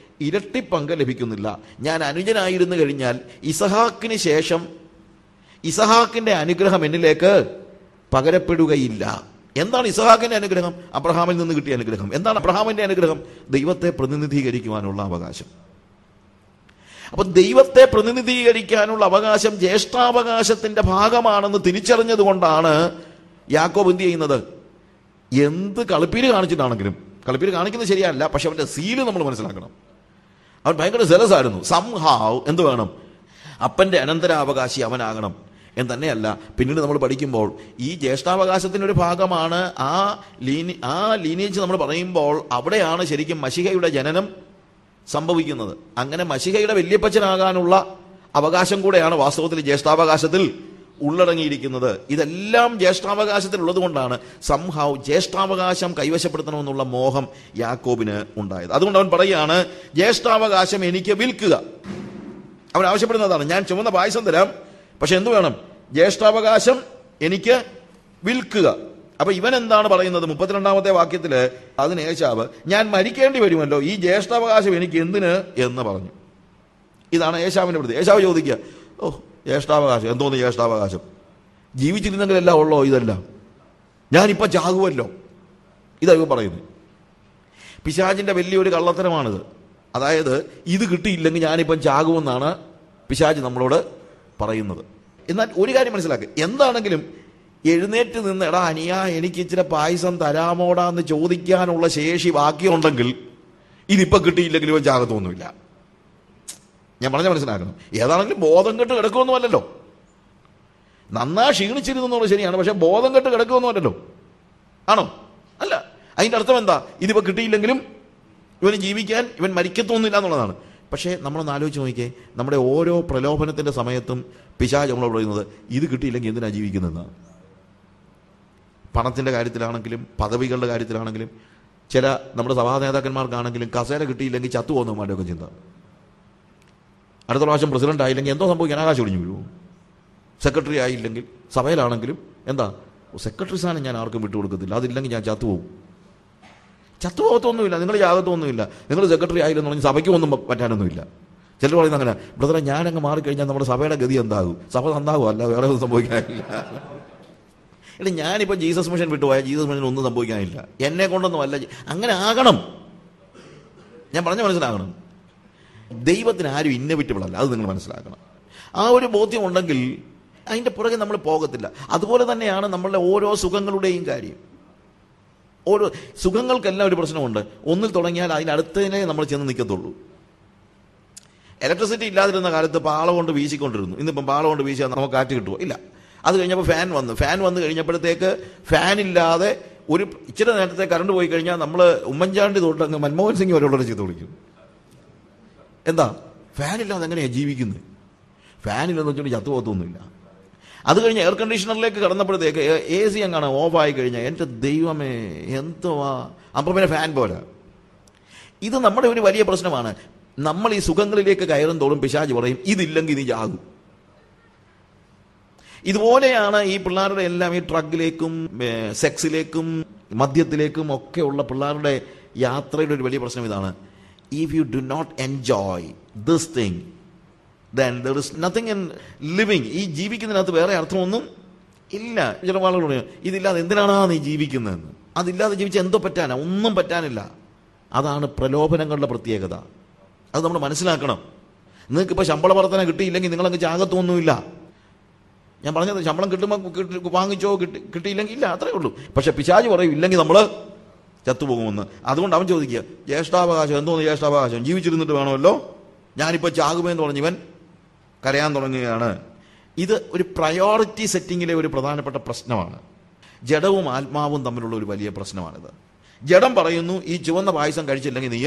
ഇരട്ടി പങ്ക് ലഭിക്കുന്നില്ല. ഞാൻ അനുജനായിരുന്നു കഴിഞ്ഞാൽ ഇസഹാക്കിന് ശേഷം ഇസഹാക്കിന്റെ അനുഗ്രഹം എന്നിലേക്ക് പകരപ്പെടുകയില്ല. എന്താണ് ഇസഹാക്കിന്റെ അനുഗ്രഹം? അബ്രഹാമിൽ നിന്ന് കിട്ടിയ അനുഗ്രഹം. എന്താണ് അബ്രഹാമിന്റെ അനുഗ്രഹം? ദൈവത്തെ പ്രതിനിധീകരിക്കുവാനുള്ള അവകാശം. അപ്പൊ ദൈവത്തെ പ്രതിനിധീകരിക്കാനുള്ള അവകാശം ജ്യേഷ്ഠാവകാശത്തിന്റെ ഭാഗമാണെന്ന് തിരിച്ചറിഞ്ഞത് കൊണ്ടാണ് യാക്കോബ് എന്ത് ചെയ്യുന്നത്? എന്ത് കളിപ്പീര് കാണിച്ചിട്ടാണെങ്കിലും, കളിപ്പീര് കാണിക്കുന്നത് ശരിയല്ല, പക്ഷെ അവന്റെ സീല് നമ്മൾ മനസ്സിലാക്കണം. അവൻ ഭയങ്കര സെലസ് ആയിരുന്നു. സംഹാവ് എന്ത് വേണം? അപ്പന്റെ അനന്തരാവകാശി അവനാകണം എന്ന് തന്നെയല്ല. പിന്നീട് നമ്മൾ പഠിക്കുമ്പോൾ ഈ ജ്യേഷ്ഠാവകാശത്തിനൊരു ഭാഗമാണ് ആ ലീനിയേജ് നമ്മൾ പറയുമ്പോൾ അവിടെയാണ് ശരിക്കും മശിഹയുടെ ജനനം സംഭവിക്കുന്നത്. അങ്ങനെ മശിഹയുടെ വല്യപ്പച്ചനാകാനുള്ള അവകാശം കൂടെയാണ് വാസ്തവത്തിൽ ജ്യേഷ്ഠാവകാശത്തിൽ ഉള്ളടങ്ങിയിരിക്കുന്നത്. ഇതെല്ലാം ജ്യേഷ്ഠാവകാശത്തിലുള്ളത് കൊണ്ടാണ് സംഹാവ് ജ്യേഷ്ഠാവകാശം കൈവശപ്പെടുത്തണമെന്നുള്ള മോഹം യാക്കോബിന് ഉണ്ടായത്. അതുകൊണ്ട് അവൻ പറയുകയാണ്, ജ്യേഷ്ഠാവകാശം എനിക്ക് വിൽക്കുക. അവൻ ആവശ്യപ്പെടുന്നതാണ്, ഞാൻ ചുമന്ന പായസം തരാം, പക്ഷെ എന്ത് വേണം? ജ്യേഷ്ഠാവകാശം എനിക്ക് വിൽക്കുക. അപ്പൊ ഇവൻ എന്താണ് പറയുന്നത്? 32-ാമത്തെ വാക്യത്തില് അതിന് ഏശാവ്, ഞാൻ മരിക്കേണ്ടി വരുമല്ലോ, ഈ ജ്യേഷ്ഠാവകാശം എനിക്ക് എന്തിന് എന്ന് പറഞ്ഞു. ഇതാണ് ഏശാവിന്റെ പ്രതി. ഏശാവ് ചോദിക്കുക, ഓ ജ്യേഷ്ഠാവകാശം എന്തോന്ന്? ജ്യേഷ്ഠാവകാശം ജീവിച്ചിരുന്നെങ്കിലെല്ലാം ഉള്ളോ ഇതെല്ലാം? ഞാനിപ്പോൾ ചാകുമല്ലോ. ഇതാ ഇവ പറയുന്നത്. പിശാചിന്റെ വലിയൊരു കള്ളത്തരമാണിത്. അതായത് ഇത് കിട്ടിയില്ലെങ്കിൽ ഞാനിപ്പം ചാകുമെന്നാണ് പിശാച് നമ്മളോട് പറയുന്നത്. എന്നാൽ ഒരു കാര്യം മനസ്സിലാക്കുക, എന്താണെങ്കിലും എഴുന്നേറ്റ് നിന്ന് എടാ അനിയാ എനിക്ക് ഇച്ചിരി പായസം തരാമോടാന്ന് ചോദിക്കാനുള്ള ശേഷി ബാക്കിയുണ്ടെങ്കിൽ ഇതിപ്പോൾ കിട്ടിയില്ലെങ്കിൽ ഇവൻ ചാകത്തൊന്നുമില്ല. ഞാൻ പറഞ്ഞ മനസ്സിലാക്കണം. ഏതാണെങ്കിലും ബോധം കെട്ട് കിടക്കുമൊന്നുമല്ലല്ലോ. നന്നാ ക്ഷീണിച്ചിരുന്നുള്ള ശരിയാണ്, പക്ഷെ ബോധം കെട്ട് കിടക്കുമൊന്നുമല്ലല്ലോ. ആണോ? അല്ല. അതിൻ്റെ അർത്ഥം എന്താ? ഇതിപ്പോൾ കിട്ടിയില്ലെങ്കിലും ഇവന് ജീവിക്കാൻ, ഇവൻ മരിക്കത്തൊന്നുമില്ല എന്നുള്ളതാണ്. പക്ഷേ നമ്മളൊന്ന് ആലോചിച്ച് നോക്കിയേ, നമ്മുടെ ഓരോ പ്രലോഭനത്തിൻ്റെ സമയത്തും പിശാച് നമ്മളോട് പറയുന്നത് ഇത് കിട്ടിയില്ലെങ്കിൽ എന്തിനാണ് ജീവിക്കുന്നതെന്നാണ്. പണത്തിൻ്റെ കാര്യത്തിലാണെങ്കിലും പദവികളുടെ കാര്യത്തിലാണെങ്കിലും ചില നമ്മുടെ സഭാ നേതാക്കന്മാർക്കാണെങ്കിലും കസേര കിട്ടിയില്ലെങ്കിൽ ചത്തുപോകുന്നവന്മാരുടെയൊക്കെ ചിന്ത. അടുത്ത പ്രാവശ്യം പ്രസിഡന്റ് ആയില്ലെങ്കിൽ എന്തോ സംഭവിക്കാൻ? ആകാശം ഒടിഞ്ഞു വീഴുമോ? സെക്രട്ടറി ആയില്ലെങ്കിൽ സഭയിലാണെങ്കിലും എന്താ, സെക്രട്ടറി സ്ഥാനം ഞാൻ ആർക്കും വിട്ടുകൊടുക്കത്തില്ല, അതില്ലെങ്കിൽ ഞാൻ ചത്തുപോകും. ചത്തുപോകത്തൊന്നുമില്ല, നിങ്ങൾ ചാകത്തൊന്നുമില്ല. നിങ്ങൾ സെക്രട്ടറി ആയില്ലെന്ന് പറഞ്ഞ് സഭയ്ക്ക് ഒന്നും പറ്റാനൊന്നുമില്ല. ചിലർ പറയുന്നത് അങ്ങനെ, ബ്രദറെ ഞാനങ്ങ് മാറിക്കഴിഞ്ഞാൽ നമ്മുടെ സഭയുടെ ഗതി എന്താകും? സഭ നന്നാകും, അല്ല വേറെ ഒന്നും സംഭവിക്കാനില്ല. എടാ ഞാനിപ്പോൾ ജീസസ് മിഷൻ വിട്ടുപോയാൽ ജീസസ് മിഷൻ ഒന്നും സംഭവിക്കാനില്ല, എന്നെ കൊണ്ടൊന്നും അല്ല. അങ്ങനെ ആകണം. ഞാൻ പറഞ്ഞ മനസ്സിലാകണം. ദൈവത്തിന് ആരും ഇന്നവിറ്റബിൾ അല്ല, അത് നിങ്ങൾ മനസ്സിലാക്കണം. ആ ഒരു ബോധ്യം ഉണ്ടെങ്കിൽ അതിൻ്റെ പുറകെ നമ്മൾ പോകത്തില്ല. അതുപോലെ തന്നെയാണ് നമ്മളുടെ ഓരോ സുഖങ്ങളുടെയും കാര്യം. ഓരോ സുഖങ്ങൾക്കെല്ലാം ഒരു പ്രശ്നമുണ്ട്. ഒന്നിൽ തുടങ്ങിയാൽ അതിനടുത്തതിനെ നമ്മൾ ചെന്ന് നിൽക്കത്തുള്ളൂ. ഇലക്ട്രിസിറ്റി ഇല്ലാതിരുന്ന കാലത്ത് പാള കൊണ്ട് വീശിക്കൊണ്ടിരുന്നു. ഇന്നിപ്പം പാള കൊണ്ട് വീശിയാൽ നമുക്ക് കാറ്റ് കിട്ടുമോ? ഇല്ല. അത് കഴിഞ്ഞപ്പോൾ ഫാൻ വന്ന് കഴിഞ്ഞപ്പോഴത്തേക്ക് ഫാനില്ലാതെ ഒരു ഇച്ചിരി നേരത്തെ കറണ്ട് പോയി കഴിഞ്ഞാൽ നമ്മൾ ഉമ്മൻചാണ്ടി തൊട്ട് അങ്ങ് മൻമോഹൻ സിംഗ് വരെയുള്ളവരെ ചെയ്ത് വിളിക്കും. എന്താ? ഫാനില്ലാതെ എങ്ങനെയാണ് ജീവിക്കുന്നത്? ഫാനില്ലെന്ന് വെച്ചുകൊണ്ട് ചത്തുപോകത്തൊന്നുമില്ല. അത് കഴിഞ്ഞ് എയർ കണ്ടീഷണറിലേക്ക് കടന്നപ്പോഴത്തേക്ക് AC അങ്ങാണ് ഓഫായി കഴിഞ്ഞാൽ എൻ്റെ ദൈവമേ എന്തുവാ, അപ്പോൾ പിന്നെ ഫാൻ പോരാ. ഇത് നമ്മുടെ ഒരു വലിയ പ്രശ്നമാണ്. നമ്മൾ ഈ സുഖങ്ങളിലേക്ക് കയറും തോറും പിശാച് പറയും ഇതില്ലെങ്കിൽ നീ ചാകും. ഇതുപോലെയാണ് ഈ പിള്ളേരുടെ എല്ലാം ഈ ഡ്രഗിലേക്കും സെക്സിലേക്കും മദ്യത്തിലേക്കും ഒക്കെ ഉള്ള പിള്ളേരുടെ യാത്രയുടെ ഒരു വലിയ പ്രശ്നം ഇതാണ്. If you do not enjoy this thing then there is nothing in living. ഈ ജീവിക്കുന്നതിനകത്ത് വേറെ അർത്ഥമൊന്നും ഇല്ല. ചില ആളുകൾ പറയും ഇതില്ലാതെ എന്തിനാണ് നീ ജീവിക്കുന്നതെന്ന്. അതില്ലാതെ ജീവിച്ച എന്തോ പറ്റാനാ? ഒന്നും പറ്റാനില്ല. അതാണ് പ്രലോഭനങ്ങളുടെ പ്രത്യേകത. അത് നമ്മൾ മനസ്സിലാക്കണം. നിങ്ങൾക്കിപ്പോൾ ശമ്പള വർധന കിട്ടിയില്ലെങ്കിൽ നിങ്ങളങ്ങ് ചാകത്തൊന്നുമില്ല. ഞാൻ പറഞ്ഞത് ശമ്പളം കിട്ടുമ്പോൾ വാങ്ങിച്ചോ, കിട്ടിയില്ലെങ്കിൽ ഇല്ല, അത്രേ ഉള്ളൂ. പക്ഷെ പിശാച് പറയും ഇല്ലെങ്കിൽ നമ്മൾ ചത്തുപോകുമെന്ന്. അതുകൊണ്ട് അവൻ ചോദിക്കുക ജ്യേഷ്ഠാവകാശം എന്തോന്ന്? ജ്യേഷ്ഠാവകാശം ജീവിച്ചിരുന്നിട്ട് വേണമല്ലോ, ഞാനിപ്പോൾ ചാകുമെന്ന് പറഞ്ഞ് ഇവൻ കരയാൻ തുടങ്ങുകയാണ്. ഇത് ഒരു പ്രയോറിറ്റി സെറ്റിങ്ങിലെ ഒരു പ്രധാനപ്പെട്ട പ്രശ്നമാണ്. ജഡവും ആത്മാവും തമ്മിലുള്ള ഒരു വലിയ പ്രശ്നമാണിത്. ജഡം പറയുന്നു ഈ ചുവന്ന പായസം കഴിച്ചില്ലെങ്കിൽ നീ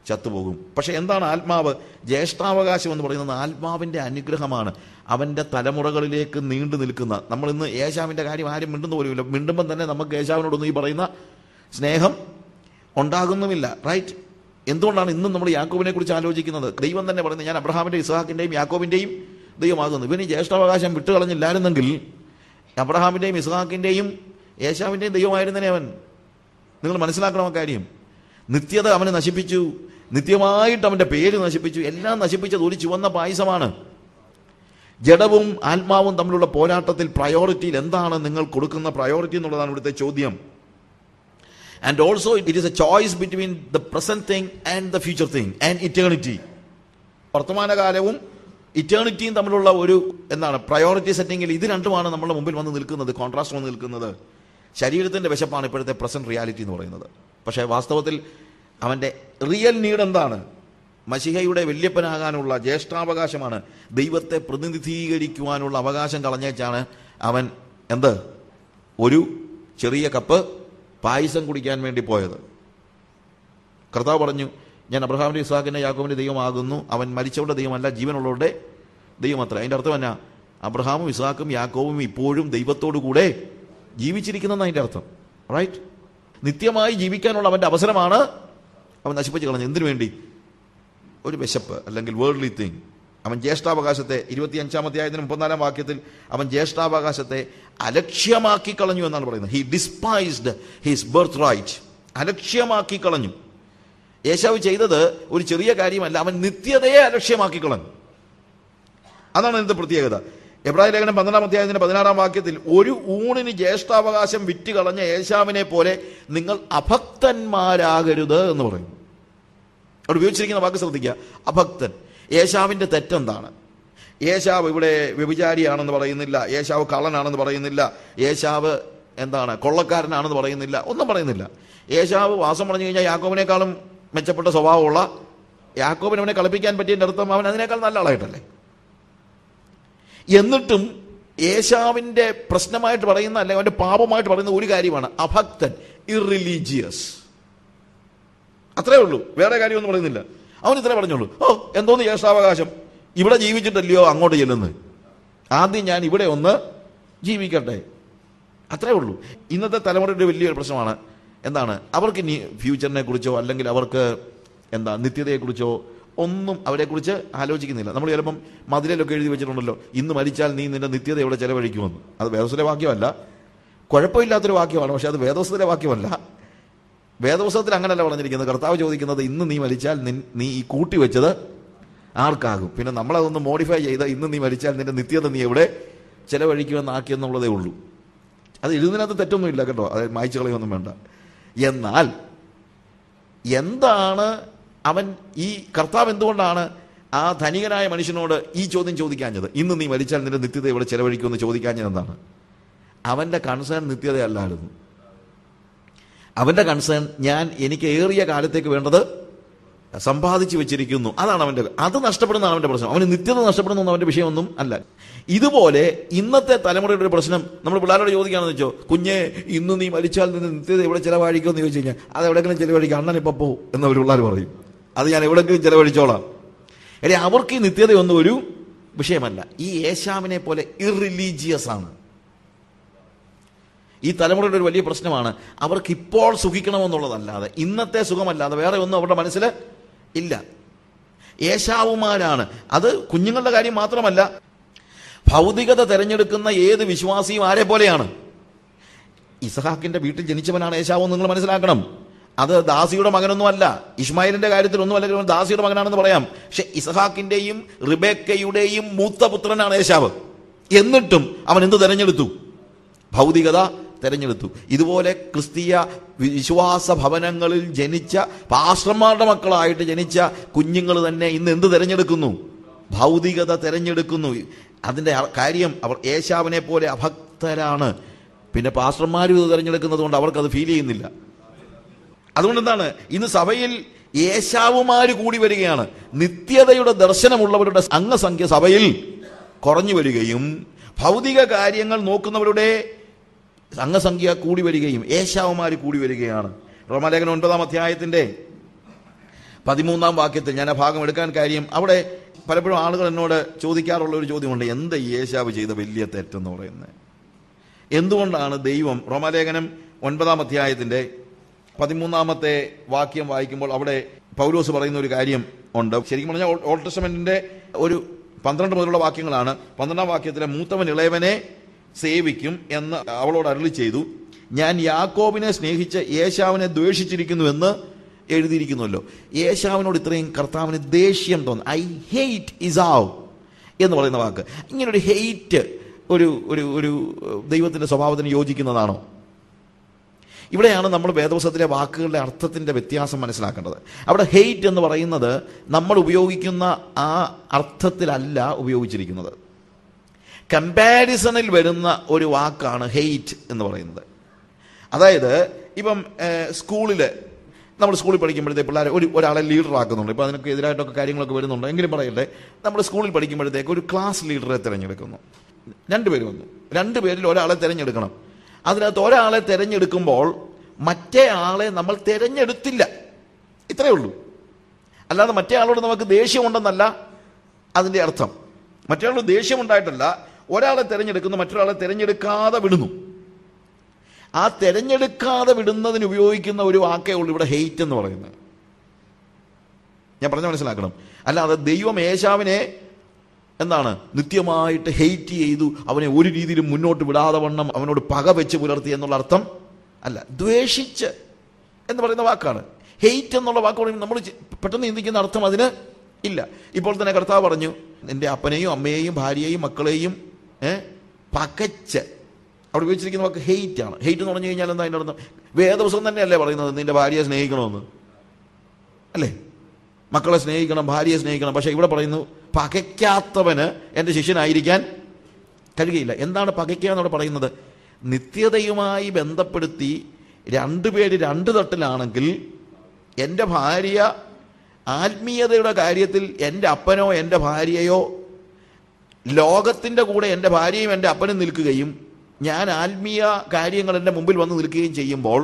ചത്തുപോകും. പക്ഷെ എന്താണ് ആത്മാവ്? ജ്യേഷ്ഠാവകാശം എന്ന് പറയുന്നത് ആത്മാവിൻ്റെ അനുഗ്രഹമാണ്. അവൻ്റെ തലമുറകളിലേക്ക് നീണ്ടു നിൽക്കുന്ന. നമ്മൾ ഇന്ന് ഏശാവിൻ്റെ കാര്യം ആരും മിണ്ടുന്ന പോലുമില്ല. മിണ്ടുമ്പം തന്നെ നമുക്ക് ഏശാവിനോടൊന്നും ഈ പറയുന്ന സ്നേഹം ഉണ്ടാകുന്നുമില്ല. റൈറ്റ്? എന്തുകൊണ്ടാണ് ഇന്നും നമ്മൾ യാക്കോബിനെ കുറിച്ച് ആലോചിക്കുന്നത്? ദൈവം തന്നെ പറയുന്നത് ഞാൻ അബ്രഹാമിൻ്റെ ഇസ്ഹാക്കിൻ്റെയും യാക്കോബിൻ്റെയും ദൈവമാകുന്നു. ഇവന് ജ്യേഷ്ഠാവകാശം വിട്ടുകളഞ്ഞില്ലായിരുന്നെങ്കിൽ അബ്രഹാമിൻ്റെയും ഇസ്ഹാക്കിൻ്റെയും ഏശാവിൻ്റെയും ദൈവമായിരുന്നേ അവൻ. നിങ്ങൾ മനസ്സിലാക്കണം ആ കാര്യം. നിത്യത അവനെ നശിപ്പിച്ചു, നിത്യമായിട്ട് അവൻ്റെ പേര് നശിപ്പിച്ചു, എല്ലാം നശിപ്പിച്ചത് ഒരു ചുവന്ന പായസമാണ്. ജഡവും ആത്മാവും തമ്മിലുള്ള പോരാട്ടത്തിൽ പ്രയോറിറ്റിയിൽ എന്താണ് നിങ്ങൾ കൊടുക്കുന്ന പ്രയോറിറ്റി എന്നുള്ളതാണ് ഇവിടുത്തെ ചോദ്യം. And also it is a choice between the present thing and the future thing and eternity. വർത്തമാനകാലവും ഇറ്റേണിറ്റിയും തമ്മിലുള്ള ഒരു എന്താണ് പ്രയോറിറ്റി സെറ്റിങ്ങിൽ ഇത് രണ്ടുമാണ് നമ്മുടെ മുമ്പിൽ വന്ന് നിൽക്കുന്നത്, കോൺട്രാസ്റ്റ് വന്ന് നിൽക്കുന്നത്. ശരീരത്തിൻ്റെ വിശപ്പാണ് ഇപ്പോഴത്തെ പ്രസന്റ് റിയാലിറ്റി എന്ന് പറയുന്നത്. പക്ഷേ വാസ്തവത്തിൽ അവൻ്റെ റിയൽ നീഡ് എന്താണ്? മശിഹയുടെ വല്യപ്പനാകാനുള്ള ജ്യേഷ്ഠാവകാശമാണ്. ദൈവത്തെ പ്രതിനിധീകരിക്കുവാനുള്ള അവകാശം കളഞ്ഞേച്ചാണ് അവൻ ഒരു ചെറിയ കപ്പ് പായസം കുടിക്കാൻ വേണ്ടി പോയത്. കർത്താവ് പറഞ്ഞു ഞാൻ അബ്രഹാമിൻ്റെ ഇസ്ഹാക്കിൻ്റെ യാക്കോബിൻ്റെ ദൈവമാകുന്നു. അവൻ മരിച്ചവരുടെ ദൈവമല്ല, ജീവനുള്ളവരുടെ ദൈവം അത്ര. അതിൻ്റെ അർത്ഥം എന്നാ? അബ്രഹാമും ഇസ്ഹാക്കും യാക്കോബും ഇപ്പോഴും ദൈവത്തോടു കൂടെ ജീവിച്ചിരിക്കുന്നതെന്ന് അതിൻ്റെ അർത്ഥം. റൈറ്റ്? നിത്യമായി ജീവിക്കാനുള്ള അവൻ്റെ അവസരമാണ് അവൻ നശിപ്പിച്ച് കളഞ്ഞത്. എന്തിനു വേണ്ടി? ഒരു വിശപ്പ് അല്ലെങ്കിൽ വേൾഡ്ലി തിങ്. അവൻ ജ്യേഷ്ഠാവകാശത്തെ 25-ാം അധ്യായത്തിന് 34-ാം വാക്യത്തിൽ അവൻ ജ്യേഷ്ഠാവകാശത്തെ അലക്ഷ്യമാക്കി കളഞ്ഞു എന്നാണ് പറയുന്നത്. He despised his birthright. അലക്ഷ്യമാക്കി കളഞ്ഞു. യേശാവ് ചെയ്തത് ഒരു ചെറിയ കാര്യമല്ല, അവൻ നിത്യതയെ അലക്ഷ്യമാക്കി കളഞ്ഞു. അതാണ് ഇതിന്റെ പ്രത്യേകത. എബ്രായ ലേഖനം 12-ാം അധ്യായത്തിന്റെ 16-ാം വാക്യത്തിൽ ഒരു ഊണിന് ജ്യേഷ്ഠാവകാശം വിറ്റ് കളഞ്ഞ ഏശാവിനെ പോലെ നിങ്ങൾ അഭക്തന്മാരാകരുത് എന്ന് പറയും. അവിടെ ഉപയോഗിച്ചിരിക്കുന്ന വാക്ക് ശ്രദ്ധിക്കുക, അഭക്തൻ. ഏശാവിൻ്റെ തെറ്റെന്താണ്? ഏശാവ് ഇവിടെ വ്യഭിചാരിയാണെന്ന് പറയുന്നില്ല, ഏശാവ് കള്ളനാണെന്ന് പറയുന്നില്ല, ഏശാവ് കൊള്ളക്കാരനാണെന്ന് പറയുന്നില്ല, ഒന്നും പറയുന്നില്ല. ഏശാവ് വാസം പറഞ്ഞു കഴിഞ്ഞാൽ യാക്കോബിനേക്കാളും മെച്ചപ്പെട്ട സ്വഭാവമുള്ള, യാക്കോബിന് അവനെ കളിപ്പിക്കാൻ പറ്റിയതിൻ്റെ അർത്ഥം അവൻ അതിനേക്കാൾ നല്ല ആളായിട്ടല്ലേ. എന്നിട്ടും ഏശാവിൻ്റെ പ്രശ്നമായിട്ട് പറയുന്ന അല്ലെങ്കിൽ അവൻ്റെ പാപമായിട്ട് പറയുന്ന ഒരു കാര്യമാണ് അഭക്തൻ, ഇർറിലീജിയസ്. അത്രേ ഉള്ളൂ, വേറെ കാര്യമൊന്നും പറയുന്നില്ല. അവൻ ഇത്രേ പറഞ്ഞുള്ളൂ, എന്തോന്ന് ജ്യേഷ്ഠാവകാശം, ഇവിടെ ജീവിച്ചിട്ടല്ലയോ അങ്ങോട്ട് ചെല്ലുന്നത്, ആദ്യം ഞാൻ ഇവിടെ ഒന്ന് ജീവിക്കട്ടെ, അത്രേ ഉള്ളൂ. ഇന്നത്തെ തലമുറയുടെ വലിയൊരു പ്രശ്നമാണ് അവർക്ക് ഇനി ഫ്യൂച്ചറിനെ കുറിച്ചോ അല്ലെങ്കിൽ അവർക്ക് നിത്യതയെക്കുറിച്ചോ ഒന്നും അവരെക്കുറിച്ച് ആലോചിക്കുന്നില്ല. നമ്മൾ ചിലപ്പം മതിലൊക്കെ എഴുതി വെച്ചിട്ടുണ്ടല്ലോ, ഇന്ന് മരിച്ചാൽ നീ നിന്റെ നിത്യത ഇവിടെ ചെലവഴിക്കുമെന്ന്. അത് വേദപുസ്തകത്തിലെ വാക്യമല്ല, കുഴപ്പമില്ലാത്തൊരു വാക്യമാണ്, പക്ഷെ അത് വേദപുസ്തകത്തിലെ വാക്യമല്ല. വേദപുസ്തകത്തിൽ അങ്ങനെയല്ല പറഞ്ഞിരിക്കുന്നത്. കർത്താവ് ചോദിക്കുന്നത് ഇന്ന് നീ മരിച്ചാൽ നീ ഈ കൂട്ടി വെച്ചത് ആർക്കാകും? പിന്നെ നമ്മളതൊന്ന് മോഡിഫൈ ചെയ്ത ഇന്ന് നീ മരിച്ചാൽ നിന്റെ നിത്യത നീ എവിടെ ചെലവഴിക്കുമെന്നാക്കിയെന്നുള്ളതേ ഉള്ളൂ. അത് എഴുതുന്നതിനകത്ത് തെറ്റൊന്നുമില്ല കേട്ടോ, അത് മായ്ച്ചു കളയൊന്നും വേണ്ട. എന്നാൽ അവൻ ഈ കർത്താവ് എന്തുകൊണ്ടാണ് ആ ധനികനായ മനുഷ്യനോട് ഈ ചോദ്യം ചോദിക്കാഞ്ഞത്, ഇന്ന് നീ മരിച്ചാൽ നിന്റെ നിത്യത എവിടെ ചെലവഴിക്കുമെന്ന് ചോദിക്കാഞ്ഞത് എന്താണ്? അവൻ്റെ കൺസേൺ നിത്യതയല്ലായിരുന്നു. അവൻ്റെ കൺസേൺ എനിക്ക് ഏറിയ കാലത്തേക്ക് വേണ്ടത് സമ്പാദിച്ചു വെച്ചിരിക്കുന്നു, അതാണ് അവൻ്റെ. അത് നഷ്ടപ്പെടുന്നതാണ് അവൻ്റെ പ്രശ്നം. അവന് നിത്യത നഷ്ടപ്പെടുന്ന അവൻ്റെ വിഷയമൊന്നും അല്ല. ഇതുപോലെ ഇന്നത്തെ തലമുറയുടെ ഒരു പ്രശ്നം നമ്മൾ പിള്ളേരോട് ചോദിക്കുകയാണെന്ന് വെച്ചോ, കുഞ്ഞെ ഇന്ന് നീ മരിച്ചാൽ നിന്ന് നിത്യത എവിടെ ചിലവഴിക്കുമെന്ന് ചോദിച്ചു കഴിഞ്ഞാൽ അത് എവിടെയെങ്കിലും ചിലവഴിക്കുക, അണ്ണൻ ഇപ്പം പോ എന്നവർ പിള്ളേർ പറയും, അത് ഞാൻ എവിടെയെങ്കിലും ചിലവഴിച്ചോളാം. അവർക്ക് ഈ നിത്യതയൊന്നും ഒരു വിഷയമല്ല. ഈ ഏശാവിനെ പോലെ ഇർറിലീജിയസ് ആണ്. ഈ തലമുറയുടെ ഒരു വലിയ പ്രശ്നമാണ്, അവർക്ക് ഇപ്പോൾ സുഖിക്കണമെന്നുള്ളതല്ലാതെ, ഇന്നത്തെ സുഖമല്ലാതെ വേറെ ഒന്നും അവരുടെ മനസ്സിൽ ഇല്ല. ഏശാവുമാരാണ്. അത് കുഞ്ഞുങ്ങളുടെ കാര്യം മാത്രമല്ല, ഭൗതികത തിരഞ്ഞെടുക്കുന്ന ഏത് വിശ്വാസിയും ആരെ പോലെയാണ്? ഇസഹാക്കിന്റെ വീട്ടിൽ ജനിച്ചവനാണ് ഏശാവ്, നിങ്ങൾ മനസ്സിലാക്കണം. അത് ദാസിയുടെ മകനൊന്നും അല്ല. ഇസ്മായിലിന്റെ കാര്യത്തിൽ ഒന്നും അല്ലെങ്കിൽ ദാസിയുടെ മകനാണെന്ന് പറയാം. പക്ഷെ ഇസഹാക്കിന്റെയും റിബേക്കയുടെയും മൂത്ത പുത്രനാണ് ഏശാവ്. എന്നിട്ടും അവൻ എന്ത് തെരഞ്ഞെടുത്തു? ഭൗതികത തെരഞ്ഞെടുത്തു. ഇതുപോലെ ക്രിസ്തീയ വിശ്വാസ ഭവനങ്ങളിൽ ജനിച്ച പാസ്റ്റർമാരുടെ മക്കളായിട്ട് ജനിച്ച കുഞ്ഞുങ്ങൾ തന്നെ ഇന്ന് എന്ത് തെരഞ്ഞെടുക്കുന്നു? ഭൗതികത തെരഞ്ഞെടുക്കുന്നു. അതിന്റെ കാര്യം, അവർ ഏശാവിനെ പോലെ അഭക്തരാണ്. പിന്നെ പാസ്റ്റർമാരും ഇത് തെരഞ്ഞെടുക്കുന്നത് കൊണ്ട് അവർക്കത് ഫീൽ ചെയ്യുന്നില്ല. അതുകൊണ്ട് എന്താണ്, ഇന്ന് സഭയിൽ ഏശാവുമാര് കൂടി വരികയാണ്. നിത്യതയുടെ ദർശനമുള്ളവരുടെ അംഗസംഖ്യ സഭയിൽ കുറഞ്ഞു വരികയും ഭൗതിക കാര്യങ്ങൾ നോക്കുന്നവരുടെ അംഗസംഖ്യ കൂടി വരികയും ഏശാവുമാര് കൂടി വരികയാണ്. റോമാലേഖനം 9-ാം അധ്യായത്തിന്റെ 13-ാം വാക്യത്തിൽ ഞാൻ ആ ഭാഗം എടുക്കാൻ കാര്യം, അവിടെ പലപ്പോഴും ആളുകൾ എന്നോട് ചോദിക്കാറുള്ള ഒരു ചോദ്യമുണ്ട്, എന്താ യേശാവ് ചെയ്ത വലിയ തെറ്റെന്ന് പറയുന്നത്? എന്തുകൊണ്ടാണ് ദൈവം, റോമാലേഖനം 9-ാം അധ്യായത്തിന്റെ 13-ാമത്തെ വാക്യം വായിക്കുമ്പോൾ അവിടെ പൗലോസ് പറയുന്ന ഒരു കാര്യം ഉണ്ട്. ശരിക്കും പറഞ്ഞാൽ ഓൾഡ് ടെസ്റ്റമെന്റിന്റെ ഒരു 12 മുതലുള്ള വാക്യങ്ങളാണ്. 12-ാം വാക്യത്തിലെ മൂത്തവൻ ഇളയവനെ സേവിക്കും എന്ന് അവളോട് അരുളി ചെയ്തു. ഞാൻ യാക്കോബിനെ സ്നേഹിച്ച് ഏശാവിനെ ദ്വേഷിച്ചിരിക്കുന്നു എന്ന് എഴുതിയിരിക്കുന്നുവല്ലോ. ഏശാവിനോട് ഇത്രയും കർത്താവിന് ദേഷ്യം തോന്നുന്നു. ഐ ഹെയ്റ്റ് ഇസാവ് എന്ന് പറയുന്ന വാക്ക്, ഇങ്ങനൊരു ഹെയ്റ്റ് ഒരു ഒരു ഒരു ദൈവത്തിന്റെ സ്വഭാവത്തിന് യോജിക്കുന്നതാണോ? ഇവിടെയാണ് നമ്മൾ വേദപുസ്തകത്തിലെ വാക്കുകളുടെ അർത്ഥത്തിന്റെ വ്യത്യാസം മനസ്സിലാക്കേണ്ടത്. അവിടെ ഹെയ്റ്റ് എന്ന് പറയുന്നത് നമ്മൾ ഉപയോഗിക്കുന്ന ആ അർത്ഥത്തിലല്ല ഉപയോഗിച്ചിരിക്കുന്നത്. കമ്പാരിസണിൽ വരുന്ന ഒരു വാക്കാണ് ഹെയ്റ്റ് എന്ന് പറയുന്നത്. അതായത് ഇപ്പം നമ്മൾ സ്കൂളിൽ പഠിക്കുമ്പോഴത്തേക്ക് പിള്ളേർ ഒരാളെ ലീഡർ ആക്കുന്നുണ്ട്. ഇപ്പം അതിനൊക്കെ എതിരായിട്ടൊക്കെ കാര്യങ്ങളൊക്കെ വരുന്നുണ്ട്. എങ്കിലും പറയട്ടെ, നമ്മൾ സ്കൂളിൽ പഠിക്കുമ്പോഴത്തേക്ക് ഒരു ക്ലാസ് ലീഡറെ തിരഞ്ഞെടുക്കുന്നു. 2 പേര് വന്നു. 2 പേരിൽ ഒരാളെ തിരഞ്ഞെടുക്കണം. അതിനകത്ത് ഒരാളെ തിരഞ്ഞെടുക്കുമ്പോൾ മറ്റേ ആളെ നമ്മൾ തിരഞ്ഞെടുത്തില്ല, ഇത്രയേ ഉള്ളൂ. അല്ലാതെ മറ്റേ ആളോട് നമുക്ക് ദേഷ്യമുണ്ടെന്നല്ല അതിൻ്റെ അർത്ഥം. മറ്റേ ആളോട് ദേഷ്യമുണ്ടായിട്ടല്ല, ഒരാളെ തിരഞ്ഞെടുക്കുന്നു, മറ്റൊരാളെ തിരഞ്ഞെടുക്കാതെ വിടുന്നു. ആ തിരഞ്ഞെടുക്കാതെ വിടുന്നതിന് ഉപയോഗിക്കുന്ന ഒരു വാക്കേ ഉള്ളൂ ഇവിടെ ഹെയ്റ്റ് എന്ന് പറയുന്നത്. ഞാൻ പറഞ്ഞ മനസ്സിലാക്കണം. അല്ലാതെ ദൈവം ഏശാവിനെ എന്താണ് നിത്യമായിട്ട് ഹെയ്റ്റ് ചെയ്തു, അവനെ ഒരു രീതിയിലും മുന്നോട്ട് വിടാതെ വണ്ണം അവനോട് പക വെച്ച് പുലർത്തി എന്നുള്ള അർത്ഥം അല്ല. ദ്വേഷിച്ച് എന്ന് പറയുന്ന വാക്കാണ്. ഹെയ്റ്റ് എന്നുള്ള വാക്കോട് നമ്മൾ പെട്ടെന്ന് ചിന്തിക്കുന്ന അർത്ഥം അതിന് ഇല്ല. ഇപ്പോൾ തന്നെ കർത്താവ് പറഞ്ഞു, നിന്റെ അപ്പനെയും അമ്മയെയും ഭാര്യയെയും മക്കളെയും പകച്ച്. അവിടെ ഉപയോഗിച്ചിരിക്കുന്ന വാക്ക് ഹെയ്റ്റ് ആണ്. ഹെയ്റ്റ് എന്ന് പറഞ്ഞു കഴിഞ്ഞാൽ എന്താ അതിൻ്റെ അർത്ഥം? വേദപുസ്തകം തന്നെയല്ലേ പറയുന്നത് നിന്റെ ഭാര്യയെ സ്നേഹിക്കണമെന്ന്, അല്ലേ? മക്കളെ സ്നേഹിക്കണം, ഭാര്യയെ സ്നേഹിക്കണം. പക്ഷെ ഇവിടെ പറയുന്നു പകയ്ക്കാത്തവന് എൻ്റെ ശിഷ്യനായിരിക്കാൻ കഴിയുകയില്ല. എന്താണ് പകയ്ക്കുക എന്നവിടെ പറയുന്നത്? നിത്യതയുമായി ബന്ധപ്പെടുത്തി 2 പേര് 2 തട്ടിലാണെങ്കിൽ എൻ്റെ ഭാര്യ ആത്മീയതയുടെ കാര്യത്തിൽ എൻ്റെ അപ്പനോ എൻ്റെ ഭാര്യയോ ലോകത്തിൻ്റെ കൂടെ എൻ്റെ ഭാര്യയും എൻ്റെ അപ്പനും നിൽക്കുകയും ഞാൻ ആത്മീയ കാര്യങ്ങൾ എൻ്റെ മുമ്പിൽ വന്ന് നിൽക്കുകയും ചെയ്യുമ്പോൾ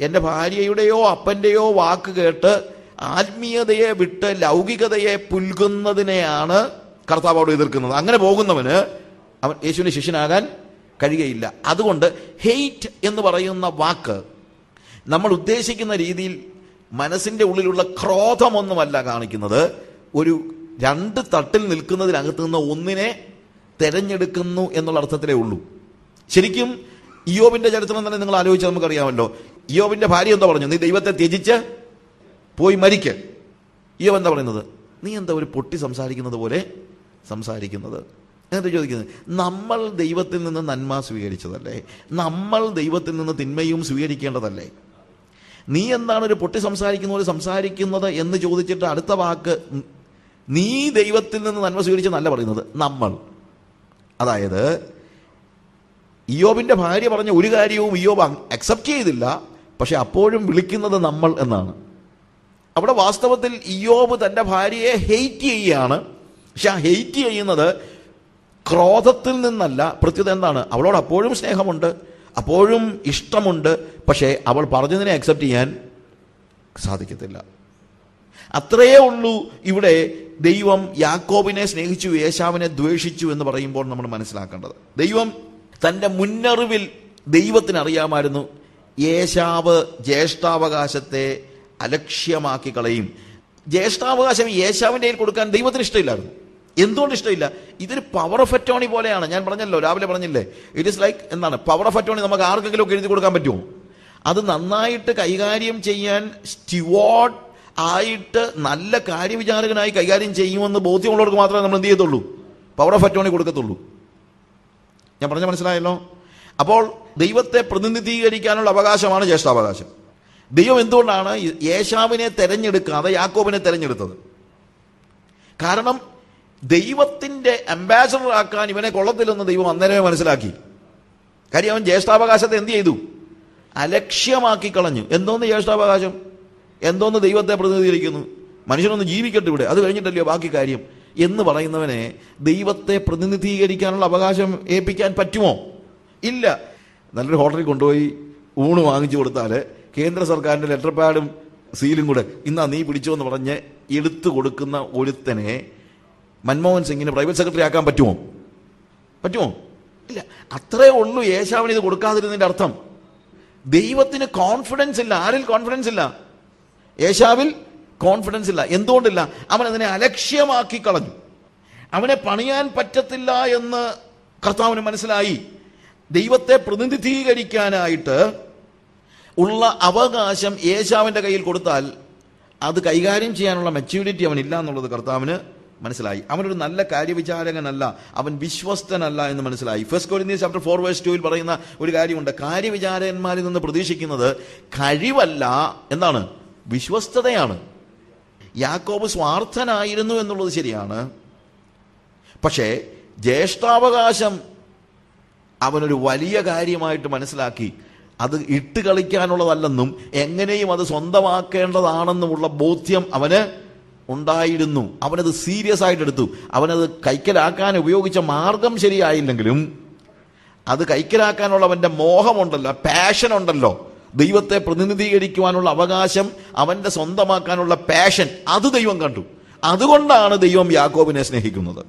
എൻ്റെ ഭാര്യയുടെയോ അപ്പൻ്റെയോ വാക്ക് കേട്ട് ആത്മീയതയെ വിട്ട് ലൗകികതയെ പുൽകുന്നതിനെയാണ് കർത്താവ് അവിടെ എതിർക്കുന്നത്. അങ്ങനെ പോകുന്നവന് അവൻ യേശുവിൻ്റെ ശിഷ്യനാകാൻ കഴിയുകയില്ല. അതുകൊണ്ട് ഹെയ്റ്റ് എന്ന് പറയുന്ന വാക്ക് നമ്മൾ ഉദ്ദേശിക്കുന്ന രീതിയിൽ മനസ്സിൻ്റെ ഉള്ളിലുള്ള ക്രോധമൊന്നുമല്ല കാണിക്കുന്നത്. ഒരു 2 തട്ടിൽ നിൽക്കുന്നതിനകത്ത് നിന്ന് ഒന്നിനെ തെരഞ്ഞെടുക്കുന്നു എന്നുള്ള അർത്ഥത്തിലേ ഉള്ളൂ. ശരിക്കും ഇയ്യോബിന്റെ ചരിത്രം തന്നെ നിങ്ങൾ ആലോചിച്ചാൽ നമുക്കറിയാമല്ലോ. ഇയ്യോബിന്റെ ഭാര്യ എന്താ പറഞ്ഞു? നീ ദൈവത്തെ ത്യജിച്ച് പോയി മരിക്ക്. ഇയ്യോബ് എന്താ പറയുന്നത്? നീ എന്താ ഒരു പൊട്ടി സംസാരിക്കുന്നത് പോലെ സംസാരിക്കുന്നത് എന്നിട്ട് ചോദിക്കുന്നത്, നമ്മൾ ദൈവത്തിൽ നിന്ന് നന്മ സ്വീകരിച്ചതല്ലേ? നമ്മൾ ദൈവത്തിൽ നിന്ന് തിന്മയും സ്വീകരിക്കേണ്ടതല്ലേ? നീ എന്താണ് ഒരു പൊട്ടി സംസാരിക്കുന്ന പോലെ സംസാരിക്കുന്നത് എന്ന് ചോദിച്ചിട്ട് അടുത്ത വാക്ക് നീ ദൈവത്തിൽ നിന്ന് നന്മ സ്വീകരിച്ചെന്നല്ല പറയുന്നത്, നമ്മൾ. അതായത് ഇയ്യോബിന്റെ ഭാര്യ പറഞ്ഞ ഒരു കാര്യവും ഇയ്യോബ് അക്സെപ്റ്റ് ചെയ്തില്ല, പക്ഷെ അപ്പോഴും വിളിക്കുന്നത് നമ്മൾ എന്നാണ്. അവിടെ വാസ്തവത്തിൽ ഇയ്യോബ് തൻ്റെ ഭാര്യയെ ഹെയ്റ്റ് ചെയ്യുകയാണ്. പക്ഷെ ആ ഹെയ്റ്റ് ചെയ്യുന്നത് ക്രോധത്തിൽ നിന്നല്ല. പ്രത്യേകത എന്താണ്? അവളോട് അപ്പോഴും സ്നേഹമുണ്ട്, അപ്പോഴും ഇഷ്ടമുണ്ട്, പക്ഷേ അവൾ പറഞ്ഞതിനെ അക്സെപ്റ്റ് ചെയ്യാൻ സാധിക്കത്തില്ല. അത്രയേ ഉള്ളൂ. ഇവിടെ ദൈവം യാക്കോബിനെ സ്നേഹിച്ചു, ഏശാവിനെ ദ്വേഷിച്ചു എന്ന് പറയുമ്പോൾ നമ്മൾ മനസ്സിലാക്കേണ്ടത്, ദൈവം തൻ്റെ മുന്നറിവിൽ ദൈവത്തിന് അറിയാമായിരുന്നു ഏശാവ് ജ്യേഷ്ഠാവകാശത്തെ അലക്ഷ്യമാക്കി കളയും. ജ്യേഷ്ഠാവകാശം യേശാവിൻ്റെ കയ്യിൽ കൊടുക്കാൻ ദൈവത്തിന് ഇഷ്ടമില്ലായിരുന്നു. എന്തുകൊണ്ട് ഇഷ്ടമില്ല? ഇതൊരു പവർ ഓഫ് അറ്റോണി പോലെയാണ്. ഞാൻ പറഞ്ഞല്ലോ, രാവിലെ പറഞ്ഞില്ലേ, ഇറ്റ് ഇസ് ലൈക്ക് എന്താണ് പവർ ഓഫ് അറ്റോണി. നമുക്ക് ആർക്കെങ്കിലും ഒക്കെ എഴുതി കൊടുക്കാൻ പറ്റുമോ? അത് നന്നായിട്ട് കൈകാര്യം ചെയ്യാൻ സ്റ്റുവാർഡ് ആയിട്ട് നല്ല കാര്യവിചാരകനായി കൈകാര്യം ചെയ്യുമെന്ന് ബോധ്യമുള്ളവർക്ക് മാത്രമേ നമ്മൾ എന്ത് ചെയ്യത്തുള്ളൂ? പവർ ഓഫ് അറ്റോണി കൊടുക്കത്തുള്ളൂ. ഞാൻ പറഞ്ഞ മനസ്സിലായല്ലോ? അപ്പോൾ ദൈവത്തെ പ്രതിനിധീകരിക്കാനുള്ള അവകാശമാണ് ജ്യേഷ്ഠാവകാശം. ദൈവം എന്തുകൊണ്ടാണ് യേശാവിനെ തെരഞ്ഞെടുക്കാതെ യാക്കോബിനെ തെരഞ്ഞെടുത്തത്? കാരണം ദൈവത്തിന്റെ അംബാസഡർ ആക്കാൻ ഇവനെ കൊള്ളത്തില്ലെന്ന് ദൈവം അന്നേരമേ മനസ്സിലാക്കി. കാര്യം അവൻ ജ്യേഷ്ഠാവകാശത്തെ എന്ത് ചെയ്തു? അലക്ഷ്യമാക്കി കളഞ്ഞു. എന്തോന്ന് ജ്യേഷ്ഠാവകാശം? എന്തോന്ന് ദൈവത്തെ പ്രതിനിധീകരിക്കുന്നു? മനുഷ്യനൊന്ന് ജീവിക്കട്ടെ ഇവിടെ, അത് കഴിഞ്ഞിട്ടല്ലയോ ബാക്കി കാര്യം എന്ന് പറയുന്നവനെ ദൈവത്തെ പ്രതിനിധീകരിക്കാനുള്ള അവകാശം ഏൽപ്പിക്കാൻ പറ്റുമോ? ഇല്ല. നല്ലൊരു ഹോട്ടലിൽ കൊണ്ടുപോയി ഊണ് വാങ്ങിച്ചു കൊടുത്താൽ കേന്ദ്ര സർക്കാരിൻ്റെ ലെറ്റർ പാഡും സീലും കൂടെ ഇന്നാ നീ പിടിച്ചോ എന്ന് പറഞ്ഞ് എടുത്തു കൊടുക്കുന്ന ഒരുത്തനെ മൻമോഹൻ സിംഗിന് പ്രൈവറ്റ് സെക്രട്ടറി ആക്കാൻ പറ്റുമോ? ഇല്ല. അത്രേ ഉള്ളൂ യേശാവിന് ഇത് കൊടുക്കാതിരുന്നതിൻ്റെ അർത്ഥം. ദൈവത്തിന് കോൺഫിഡൻസ് ഇല്ല. ആരിൽ കോൺഫിഡൻസ് ഇല്ല? യേശാവിൽ കോൺഫിഡൻസ് ഇല്ല. എന്തുകൊണ്ടില്ല? അവൻ അതിനെ അലക്ഷ്യമാക്കി കളഞ്ഞു. അവനെ പണിയാൻ പറ്റത്തില്ല എന്ന് കർത്താവിന് മനസ്സിലായി. ദൈവത്തെ പ്രതിനിധീകരിക്കാനായിട്ട് ഉള്ള അവകാശം യേശാവിൻ്റെ കയ്യിൽ കൊടുത്താൽ അത് കൈകാര്യം ചെയ്യാനുള്ള മെച്യൂരിറ്റി അവനില്ല എന്നുള്ളത് കർത്താവിന് മനസ്സിലായി. അവനൊരു നല്ല കാര്യവിചാരകനല്ല, അവൻ വിശ്വസ്തനല്ല എന്ന് മനസ്സിലായി. 1 Corinthians chapter 4:2 പറയുന്ന ഒരു കാര്യമുണ്ട്. കാര്യവിചാരകന്മാരിൽ നിന്ന് പ്രതീക്ഷിക്കുന്നത് കഴിവല്ല, എന്താണ്? വിശ്വസ്തതയാണ്. യാക്കോബ് സ്വാർത്ഥനായിരുന്നു എന്നുള്ളത് ശരിയാണ്. പക്ഷേ ജ്യേഷ്ഠാവകാശം അവനൊരു വലിയ കാര്യമായിട്ട് മനസ്സിലാക്കി. അത് ഇട്ട് കളിക്കാനുള്ളതല്ലെന്നും എങ്ങനെയും അത് സ്വന്തമാക്കേണ്ടതാണെന്നുമുള്ള ബോധ്യം അവന് ഉണ്ടായിരുന്നു. അവനത് സീരിയസ് ആയിട്ട് എടുത്തു. അവനത് കൈക്കലാക്കാൻ ഉപയോഗിച്ച മാർഗം ശരിയായില്ലെങ്കിലും അത് കൈക്കലാക്കാനുള്ള അവൻ്റെ മോഹമുണ്ടല്ലോ, പാഷൻ ഉണ്ടല്ലോ, ദൈവത്തെ പ്രതിനിധീകരിക്കുവാനുള്ള അവകാശം അവൻ്റെ സ്വന്തമാക്കാനുള്ള പാഷൻ, അത് ദൈവം കണ്ടു. അതുകൊണ്ടാണ് ദൈവം യാക്കോബിനെ സ്നേഹിക്കുന്നത്.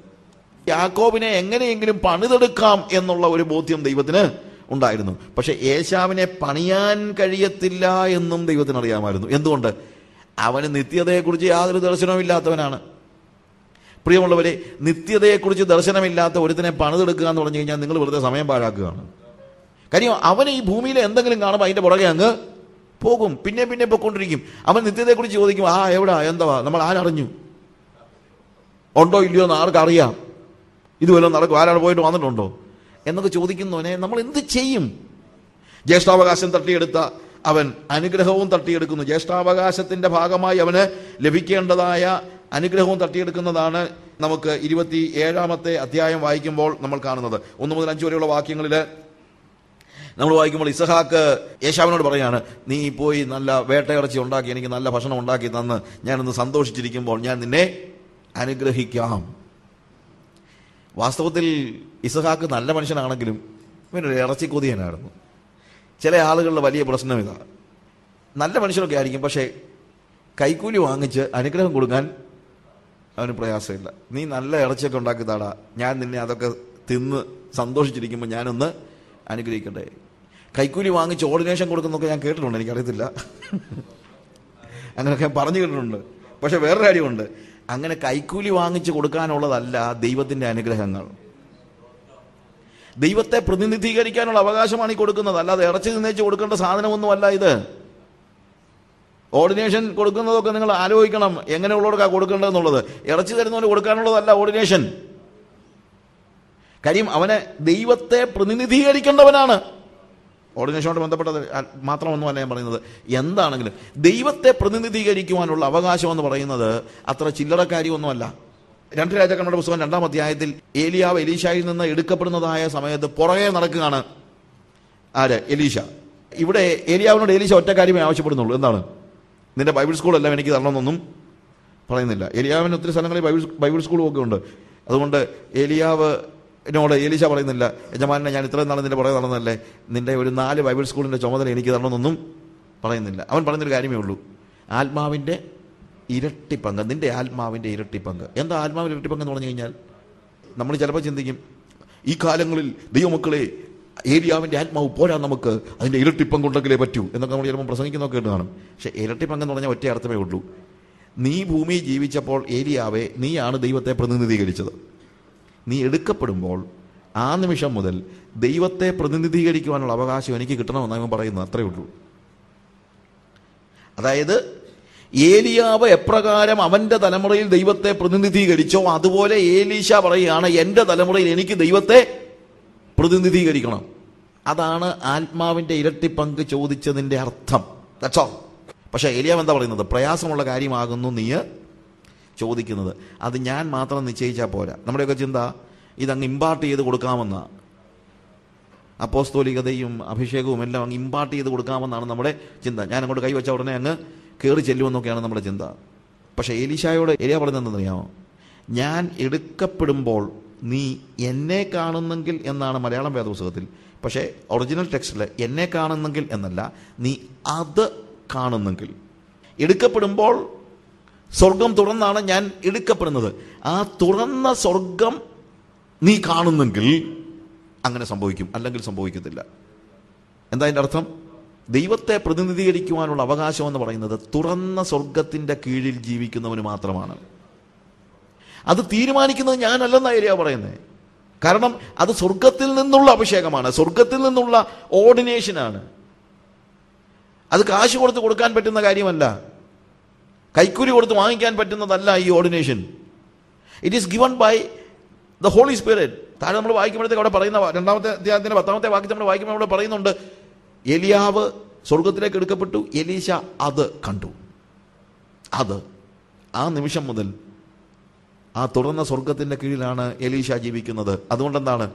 യാക്കോബിനെ എങ്ങനെയെങ്കിലും പണിതെടുക്കാം എന്നുള്ള ഒരു ബോധ്യം ദൈവത്തിന് ഉണ്ടായിരുന്നു. പക്ഷെ ഏശാവിനെ പണിയാൻ കഴിയത്തില്ല എന്നും ദൈവത്തിന് അറിയാമായിരുന്നു. എന്തുകൊണ്ട്? അവന് നിത്യതയെക്കുറിച്ച് യാതൊരു ദർശനവും ഇല്ലാത്തവനാണ്. പ്രിയമുള്ളവരെ, നിത്യതയെക്കുറിച്ച് ദർശനമില്ലാത്ത ഒരുത്തിനെ പണിതെടുക്കുക എന്ന് പറഞ്ഞു കഴിഞ്ഞാൽ നിങ്ങൾ വെറുതെ സമയം പാഴാക്കുകയാണ്. കാര്യം അവന് ഈ ഭൂമിയിൽ എന്തെങ്കിലും കാണുമ്പോൾ അതിൻ്റെ പുറകെ അങ്ങ് പോകും, പിന്നെ പൊയ്ക്കൊണ്ടിരിക്കും. അവൻ നിത്യതയെക്കുറിച്ച് ചോദിക്കും, എവിടാ, എന്താ, നമ്മൾ ആരറിഞ്ഞു, ഉണ്ടോ ഇല്ലയോ എന്ന് ആർക്കറിയാം, ഇതുവല്ലോ നടക്കും, ആരാണ് പോയിട്ട് വന്നിട്ടുണ്ടോ എന്നൊക്കെ ചോദിക്കുന്നവനെ നമ്മൾ എന്ത് ചെയ്യും? ജ്യേഷ്ഠാവകാശം തട്ടിയെടുത്ത അവൻ അനുഗ്രഹവും തട്ടിയെടുക്കുന്നു. ജ്യേഷ്ഠാവകാശത്തിന്റെ ഭാഗമായി അവന് ലഭിക്കേണ്ടതായ അനുഗ്രഹവും തട്ടിയെടുക്കുന്നതാണ് നമുക്ക് 27-ാമത്തെ അധ്യായം വായിക്കുമ്പോൾ നമ്മൾ കാണുന്നത്. 1 മുതൽ 5 വരെയുള്ള വാക്യങ്ങളിൽ നമ്മൾ വായിക്കുമ്പോൾ ഇസഹാക്ക് ഏശാവിനോട് പറയാണ്, നീ പോയി നല്ല വേട്ടയിറച്ചി ഉണ്ടാക്കി എനിക്ക് നല്ല ഭക്ഷണം ഉണ്ടാക്കി തന്ന് ഞാനൊന്ന് സന്തോഷിച്ചിരിക്കുമ്പോൾ ഞാൻ നിന്നെ അനുഗ്രഹിക്കാം. വാസ്തവത്തിൽ ഇസഹാക്ക് നല്ല മനുഷ്യനാണെങ്കിലും ഇവനൊരു ഇറച്ചി കൊതിയനായിരുന്നു. ചില ആളുകളുടെ വലിയ പ്രശ്നം ഇതാണ്. നല്ല മനുഷ്യരൊക്കെ ആയിരിക്കും, പക്ഷേ കൈക്കൂലി വാങ്ങിച്ച് അനുഗ്രഹം കൊടുക്കാൻ അവന് പ്രയാസമില്ല. നീ നല്ല ഇറച്ചിയൊക്കെ ഉണ്ടാക്കി താടാ, ഞാൻ നിന്നെ അതൊക്കെ തിന്ന് സന്തോഷിച്ചിരിക്കുമ്പോൾ ഞാനൊന്ന് അനുഗ്രഹിക്കട്ടെ. കൈക്കൂലി വാങ്ങിച്ച് ഓർഡിനേഷൻ കൊടുക്കുന്നൊക്കെ ഞാൻ കേട്ടിട്ടുണ്ട്, എനിക്കറിയത്തില്ല, അങ്ങനെയൊക്കെ പറഞ്ഞു കേട്ടിട്ടുണ്ട്. പക്ഷെ വേറൊരു കാര്യമുണ്ട്, അങ്ങനെ കൈക്കൂലി വാങ്ങിച്ച് കൊടുക്കാനുള്ളതല്ല ദൈവത്തിൻ്റെ അനുഗ്രഹങ്ങൾ. ദൈവത്തെ പ്രതിനിധീകരിക്കാനുള്ള അവകാശമാണ് ഈ കൊടുക്കുന്നത്, അല്ലാതെ ഇറച്ചി തിന്നേച്ച് കൊടുക്കേണ്ട സാധനമൊന്നുമല്ല ഇത്. ഓർഡിനേഷൻ കൊടുക്കുന്നതൊക്കെ നിങ്ങൾ ആലോചിക്കണം, എങ്ങനെയുള്ളവർക്കാണ് കൊടുക്കേണ്ടതെന്നുള്ളത്. ഇറച്ചി തരുന്നവന് കൊടുക്കാനുള്ളതല്ല ഓർഡിനേഷൻ. കാര്യം അവനെ ദൈവത്തെ പ്രതിനിധീകരിക്കേണ്ടവനാണ്. ഓർഡിനേഷനോട് ബന്ധപ്പെട്ടത് മാത്രമൊന്നുമല്ല ഞാൻ പറയുന്നത്. എന്താണെങ്കിലും ദൈവത്തെ പ്രതിനിധീകരിക്കുവാനുള്ള അവകാശം എന്ന് പറയുന്നത് അത്ര ചില്ലറക്കാരിയൊന്നുമല്ല. 2 രാജാക്കന്മാരുടെ പുസ്തകം 2-ാം അധ്യായത്തിൽ ഏലിയാവ് എലീശായിൽ നിന്ന് എടുക്കപ്പെടുന്നതായ സമയത്ത് പുറകെ നടക്കുകയാണ് എലീശ. ഇവിടെ ഏലിയാവിനോട് എലീശ ഒറ്റ കാര്യമേ ആവശ്യപ്പെടുന്നുള്ളൂ. എന്താണ്? നിന്റെ ബൈബിൾ സ്കൂളെല്ലാം എനിക്ക് തരണമെന്നൊന്നും പറയുന്നില്ല. ഏലിയാവിന് ഒത്തിരി സ്ഥലങ്ങളിൽ ബൈബിൾ സ്കൂളും ഒക്കെ ഉണ്ട്. അതുകൊണ്ട് ഏലിയാവിനോട് എലീശ പറയുന്നില്ല, യജമാനെ ഞാൻ ഇത്രയും നാളെ നിന്റെ പുറകെ നടന്നല്ലേ, നിന്റെ ഒരു 4 ബൈബിൾ സ്കൂളിൻ്റെ ചുമതല എനിക്ക് തരണമെന്നൊന്നും പറയുന്നില്ല. അവൻ പറയുന്നൊരു കാര്യമേ ഉള്ളൂ, ആത്മാവിൻ്റെ ഇരട്ടി പങ്ക്, നിന്റെ ആത്മാവിൻ്റെ ഇരട്ടി പങ്ക്. എന്താ ആത്മാവിൻ്റെ ഇരട്ടി പങ്ക് എന്ന് പറഞ്ഞു കഴിഞ്ഞാൽ നമ്മൾ ചിലപ്പോൾ ചിന്തിക്കും, ഈ കാലങ്ങളിൽ ദൈവമക്കളെ ഏലിയാവിൻ്റെ ആത്മാവ് പോരാ, നമുക്ക് അതിൻ്റെ ഇരട്ടി പങ്കുണ്ടെങ്കിലേ പറ്റൂ എന്നൊക്കെ നമ്മൾ ചിലപ്പോൾ പ്രസംഗിക്കുന്നൊക്കെ കേട്ട് കാണും. പക്ഷേ ഇരട്ടി പങ്കെന്ന് പറഞ്ഞാൽ ഒറ്റ അർത്ഥമേ ഉള്ളൂ, നീ ഭൂമിയിൽ ജീവിച്ചപ്പോൾ ഏലിയാവേ, നീയാണ് ദൈവത്തെ പ്രതിനിധീകരിച്ചത്. നീ എടുക്കപ്പെടുമ്പോൾ ആ നിമിഷം മുതൽ ദൈവത്തെ പ്രതിനിധീകരിക്കുവാനുള്ള അവകാശം എനിക്ക് കിട്ടണമെന്നാണ് അവൻ പറയുന്നത്. അത്രയേ ഉള്ളൂ. അതായത് ഏലിയാവ് എപ്രകാരം അവന്റെ തലമുറയിൽ ദൈവത്തെ പ്രതിനിധീകരിച്ചോ അതുപോലെ ഏലീശ പറയുകയാണ്, എൻ്റെ തലമുറയിൽ എനിക്ക് ദൈവത്തെ പ്രതിനിധീകരിക്കണം. അതാണ് ആത്മാവിന്റെ ഇരട്ടി പങ്ക് ചോദിച്ചതിന്റെ അർത്ഥം. That's all. പക്ഷേ ഏലിയാവ് എന്താ പറയുന്നത്? പ്രയാസമുള്ള കാര്യമാകുന്നു നീ ചോദിക്കുന്നത്. അത് ഞാൻ മാത്രം നിശ്ചയിച്ചാൽ പോരാ. നമ്മുടെയൊക്കെ ചിന്ത ഇതങ്ങ് ഇമ്പാർട്ട് ചെയ്ത് കൊടുക്കാമെന്ന, അപ്പോസ്തോലികതയും അഭിഷേകവും എല്ലാം അങ്ങ് ഇമ്പാർട്ട് ചെയ്ത് കൊടുക്കാമെന്നാണ് നമ്മുടെ ചിന്ത. ഞാൻ അങ്ങോട്ട് കൈവച്ച ഉടനെ അങ്ങ് കയറി ചെല്ലുമെന്നൊക്കെയാണ് നമ്മുടെ ചിന്ത. പക്ഷേ ഏലീശായോട് ഏലിയ പറഞ്ഞത് എന്തെന്നറിയാമോ? ഞാൻ എടുക്കപ്പെടുമ്പോൾ നീ എന്നെ കാണുന്നെങ്കിൽ എന്നാണ് മലയാളം വേദപുസ്തകത്തിൽ. പക്ഷേ ഒറിജിനൽ ടെക്സ്റ്റിൽ എന്നെ കാണുന്നെങ്കിൽ എന്നല്ല, നീ അത് കാണുന്നെങ്കിൽ. എടുക്കപ്പെടുമ്പോൾ സ്വർഗം തുറന്നാണ് ഞാൻ എടുക്കപ്പെടുന്നത്. ആ തുറന്ന സ്വർഗം നീ കാണുന്നെങ്കിൽ അങ്ങനെ സംഭവിക്കും, അല്ലെങ്കിൽ സംഭവിക്കത്തില്ല. എന്താ അതിൻ്റെ അർത്ഥം? ദൈവത്തെ പ്രതിനിധീകരിക്കുവാനുള്ള അവകാശം എന്ന് പറയുന്നത് തുറന്ന സ്വർഗത്തിൻ്റെ കീഴിൽ ജീവിക്കുന്നവന് മാത്രമാണ്. അത് തീരുമാനിക്കുന്നത് ഞാനല്ലെന്നാണ് ഏലിയ പറയുന്നത്. കാരണം അത് സ്വർഗത്തിൽ നിന്നുള്ള അഭിഷേകമാണ്, സ്വർഗത്തിൽ നിന്നുള്ള ഓർഡിനേഷനാണ്. അത് കാശ് കൊടുത്ത് കൊടുക്കാൻ പറ്റുന്ന കാര്യമല്ല, കൈക്കൂലി കൊടുത്ത് വാങ്ങിക്കാൻ പറ്റുന്നതല്ല ഈ ordination. It is given by the holy spirit. താഴെ നമ്മൾ വായിക്കുമ്പോഴത്തേക്ക് അവിടെ പറയുന്ന 2-ാമത്തെ അധ്യായത്തിന്റെ 10-ാമത്തെ വാക്യത്തിൽ നമ്മൾ വായിക്കുമ്പോൾ അവിടെ പറയുന്നുണ്ട്, ഏലിയാവ് സ്വർഗത്തിലേക്ക് എടുക്കപ്പെട്ടു, എലീശ അത് കണ്ടു. അത് ആ നിമിഷം മുതൽ ആ തുറന്ന സ്വർഗത്തിന്റെ കീഴിലാണ് എലീശ ജീവിക്കുന്നത്. അതുകൊണ്ടെന്താണ്?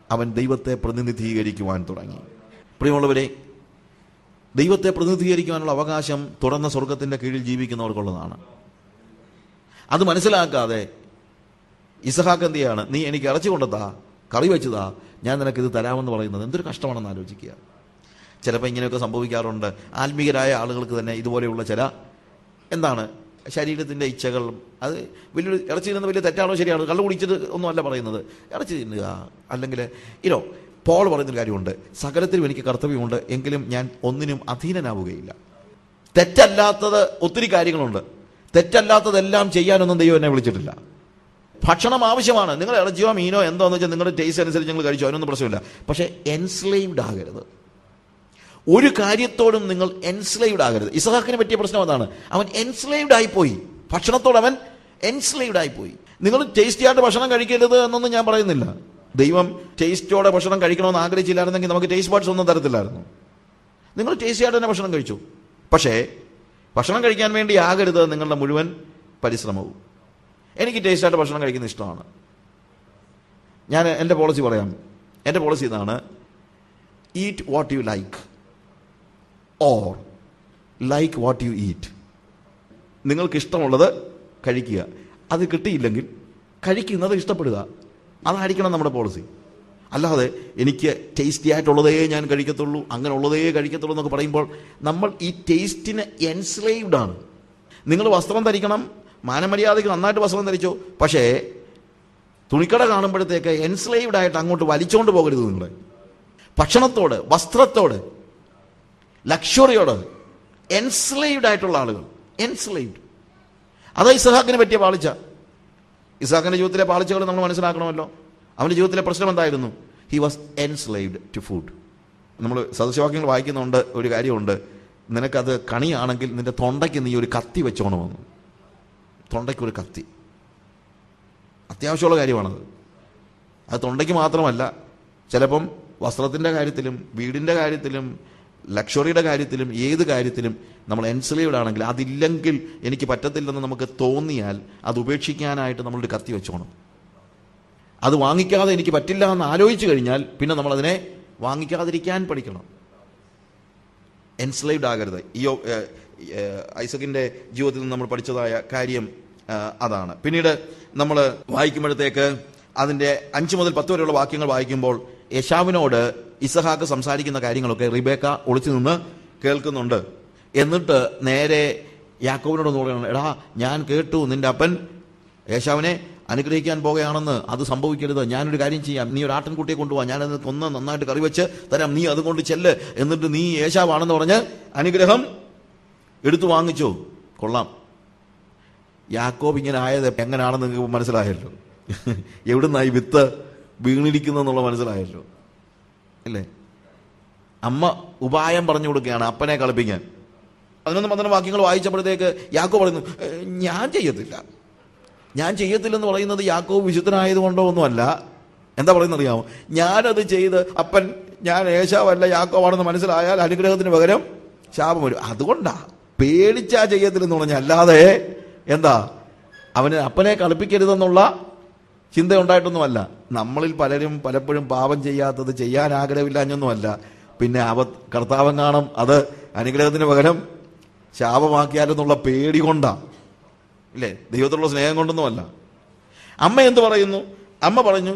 അവൻ ദൈവത്തെ പ്രതിനിധീകരിക്കുവാൻ തുടങ്ങി. പ്രിയമുള്ളവരെ, ദൈവത്തെ പ്രതിനിധീകരിക്കുവാനുള്ള അവകാശം തുറന്ന സ്വർഗത്തിന്റെ കീഴിൽ ജീവിക്കുന്നവർക്കുള്ളതാണ്. അത് മനസ്സിലാക്കാതെ ഇസഹാക്ക് എന്ത് ചെയ്യാണ്? നീ എനിക്ക് ഇറച്ചി കൊണ്ടെത്താ, കറി വെച്ചതാ, ഞാൻ നിനക്കിത് തരാമെന്ന് പറയുന്നത് എന്തൊരു കഷ്ടമാണെന്ന് ആലോചിക്കുക. ചിലപ്പോൾ ഇങ്ങനെയൊക്കെ സംഭവിക്കാറുണ്ട്. ആത്മീയരായ ആളുകൾക്ക് തന്നെ ഇതുപോലെയുള്ള ചില ശരീരത്തിൻ്റെ ഇച്ഛകൾ, അത് വലിയൊരു ഇറച്ചി തിന്നുന്നത് വലിയ തെറ്റാണോ ശരിയാണോ? കള്ളു കുടിച്ചത് ഒന്നുമല്ല പറയുന്നത്, ഇറച്ചി തിന്നുക. അല്ലെങ്കിൽ പോൾ പറയുന്നൊരു കാര്യമുണ്ട്, സകലത്തിലും എനിക്ക് കർത്തവ്യമുണ്ട്, എങ്കിലും ഞാൻ ഒന്നിനും അധീനനാവുകയില്ല. തെറ്റല്ലാത്തത് ഒത്തിരി കാര്യങ്ങളുണ്ട്, തെറ്റല്ലാത്തതെല്ലാം ചെയ്യാനൊന്നും ദൈവം എന്നെ വിളിച്ചിട്ടില്ല. ഭക്ഷണം ആവശ്യമാണ്. നിങ്ങൾ ഇറച്ചിയോ മീനോ എന്തോന്ന് വെച്ചാൽ നിങ്ങളുടെ ടേസ്റ്റ് അനുസരിച്ച് നിങ്ങൾ കഴിച്ചോ, അതിനൊന്നും പ്രശ്നമില്ല. പക്ഷേ എൻസ്ലേവ്ഡ് ആകരുത്. ഒരു കാര്യത്തോടും നിങ്ങൾ എൻസ്ലേവ്ഡ് ആകരുത്. ഇസഹാക്കിന് പറ്റിയ പ്രശ്നം അതാണ്. അവൻ എൻസ്ലേവ്ഡ് ആയിപ്പോയി, ഭക്ഷണത്തോട് അവൻ എൻസ്ലേവ്ഡ് ആയിപ്പോയി. നിങ്ങൾ ടേസ്റ്റിയായിട്ട് ഭക്ഷണം കഴിക്കരുത് എന്നൊന്നും ഞാൻ പറയുന്നില്ല. ദൈവം ടേസ്റ്റോടെ ഭക്ഷണം കഴിക്കണമെന്ന് ആഗ്രഹിച്ചില്ലായിരുന്നെങ്കിൽ നമുക്ക് ടേസ്റ്റ് ബഡ്സ് ഒന്നും തരത്തില്ലായിരുന്നു. നിങ്ങൾ ടേസ്റ്റിയായിട്ട് തന്നെ ഭക്ഷണം കഴിച്ചു. പക്ഷേ ഭക്ഷണം കഴിക്കാൻ വേണ്ടി ആകരുത് നിങ്ങളുടെ മുഴുവൻ പരിശ്രമവും. എനിക്ക് ടേസ്റ്റായിട്ട് ഭക്ഷണം കഴിക്കുന്ന ഇഷ്ടമാണ്. ഞാൻ എൻ്റെ പോളിസി പറയാം. എൻ്റെ പോളിസി ഇതാണ്: eat what you like or like what you eat. നിങ്ങൾക്ക് ഇഷ്ടമുള്ളത് കഴിക്കുക, അത് കിട്ടിയില്ലെങ്കിൽ കഴിക്കുന്നത് ഇഷ്ടപ്പെടുക. അതായിരിക്കണം നമ്മുടെ പോളിസി. അല്ലാതെ എനിക്ക് ടേസ്റ്റി ആയിട്ടുള്ളതേ ഞാൻ കഴിക്കത്തുള്ളൂ, അങ്ങനെ ഉള്ളതേ കഴിക്കത്തുള്ളൂ എന്നൊക്കെ പറയുമ്പോൾ നമ്മൾ ഈ ടേസ്റ്റിന് എൻസ്ലേവ്ഡ് ആണ്. നിങ്ങൾ വസ്ത്രം ധരിക്കണം, മാനമര്യാദയ്ക്ക് നന്നായിട്ട് വസ്ത്രം ധരിച്ചോ, പക്ഷേ തുണിക്കട കാണുമ്പോഴത്തേക്ക് എൻസ്ലേവ്ഡ് ആയിട്ട് അങ്ങോട്ട് വലിച്ചോണ്ട് പോകരുത്. നിങ്ങൾ ഭക്ഷണത്തോട്, വസ്ത്രത്തോട്, ലക്ഷറിയോട് എൻസ്ലേവ്ഡ് ആയിട്ടുള്ള ആളുകൾ, എൻസ്ലേവ്ഡ്. അതാ ഇസഹാക്കിന് പറ്റിയ പാളിച്ച. ഇസഹാക്കിന്റെ ജീവിതത്തിലെ പാളിച്ചകൾ നമ്മൾ മനസ്സിലാക്കണമല്ലോ. അവൻ്റെ ജീവിതത്തിലെ പ്രശ്നം എന്തായിരുന്നു? He was enslaved to food. നമ്മൾ സദൃശവാക്യങ്ങൾ വായിക്കുന്നുണ്ട്, ഒരു കാര്യമുണ്ട്, നിനക്കത് കണിയാണെങ്കിൽ നിന്റെ തൊണ്ടയ്ക്ക് നീ ഒരു കത്തി വെച്ചോണമെന്ന്. തൊണ്ടയ്ക്ക് ഒരു കത്തി അത്യാവശ്യമുള്ള കാര്യമാണത്. അത് തൊണ്ടയ്ക്ക് മാത്രമല്ല, ചിലപ്പം വസ്ത്രത്തിൻ്റെ കാര്യത്തിലും വീടിൻ്റെ കാര്യത്തിലും ലക്ഷറിയുടെ കാര്യത്തിലും ഏത് കാര്യത്തിലും നമ്മൾ എൻസ്ലേവ്ഡ് ആണെങ്കിൽ, അതില്ലെങ്കിൽ എനിക്ക് പറ്റത്തില്ലെന്ന് നമുക്ക് തോന്നിയാൽ അത് ഉപേക്ഷിക്കാനായിട്ട് നമ്മളൊരു കത്തി വെച്ചോണം. അത് വാങ്ങിക്കാതെ എനിക്ക് പറ്റില്ല എന്ന് ആലോചിച്ച് കഴിഞ്ഞാൽ പിന്നെ നമ്മളതിനെ വാങ്ങിക്കാതിരിക്കാൻ പഠിക്കണം. എൻസ്ലേവ്ഡ് ആകരുത്. ഐസക്കിൻ്റെ ജീവിതത്തിൽ നിന്ന് നമ്മൾ പഠിച്ചതായ കാര്യം അതാണ്. പിന്നീട് നമ്മൾ വായിക്കുമ്പോഴത്തേക്ക് അതിൻ്റെ 5 മുതൽ 10 വരെയുള്ള വാക്യങ്ങൾ വായിക്കുമ്പോൾ യേശാവിനോട് ഇസഹാക്ക് സംസാരിക്കുന്ന കാര്യങ്ങളൊക്കെ റിബേക്ക ഒളിച്ചു നിന്ന് കേൾക്കുന്നുണ്ട്. എന്നിട്ട് നേരെ യാക്കോബിനോടൊന്ന് പറയണം, എടാ ഞാൻ കേട്ടു നിന്റെ അപ്പൻ യേശാവിനെ അനുഗ്രഹിക്കാൻ പോകുകയാണെന്ന്, അത് സംഭവിക്കരുത്. ഞാനൊരു കാര്യം ചെയ്യാം, നീ ഒരു ആട്ടിൻകുട്ടിയെ കൊണ്ടുപോകാം, ഞാനത് കൊന്ന് നന്നായിട്ട് കറി വെച്ച് തരാം, നീ അതുകൊണ്ട് ചെല്ല്, എന്നിട്ട് നീ യേശാവാണെന്ന് പറഞ്ഞ് അനുഗ്രഹം എടുത്തു വാങ്ങിച്ചു. കൊള്ളാം. യാക്കോബ് ഇങ്ങനെ ആയത് എങ്ങനെയാണെന്ന് നിങ്ങൾക്ക് മനസ്സിലായല്ലോ. എവിടുന്നായി വിത്ത് വീണിരിക്കുന്നതെന്നുള്ള മനസ്സിലായല്ലോ അല്ലേ? അമ്മ ഉപായം പറഞ്ഞു കൊടുക്കുകയാണ് അപ്പനെ കളിപ്പിക്കാൻ. 11-12 വാക്യങ്ങൾ വായിച്ചപ്പോഴത്തേക്ക് യാക്കോബ് പറയുന്നു, ഞാൻ ചെയ്യത്തില്ലെന്ന് പറയുന്നത് യാക്കോബ് വിശുദ്ധനായതുകൊണ്ടോ ഒന്നുമല്ല. എന്താ പറയുന്നത് അറിയാമോ? ഞാനത് ചെയ്ത് ഞാൻ ഏശാവല്ല യാക്കോബാണെന്ന് മനസ്സിലായാൽ അനുഗ്രഹത്തിന് പകരം ശാപം വരും. അതുകൊണ്ടാ പേടിച്ചാ ചെയ്യത്തില്ലെന്ന് പറഞ്ഞ, അല്ലാതെ എന്താ അവന് അപ്പനെ കളിപ്പിക്കരുതെന്നുള്ള ചിന്ത ഉണ്ടായിട്ടൊന്നുമല്ല. നമ്മളിൽ പലരും പലപ്പോഴും പാപം ചെയ്യാത്തത് ചെയ്യാൻ ആഗ്രഹമില്ലാഞ്ഞൊന്നുമല്ല, പിന്നെ കർത്താവൻ കാണും അത് അനുഗ്രഹത്തിന് പകരം ശാപമാക്കിയാലെന്നുള്ള പേടി കൊണ്ടാ, ഇല്ലേ? ദൈവത്തിലുള്ള സ്നേഹം കൊണ്ടൊന്നുമല്ല. അമ്മ എന്ത് പറയുന്നു? അമ്മ പറഞ്ഞു,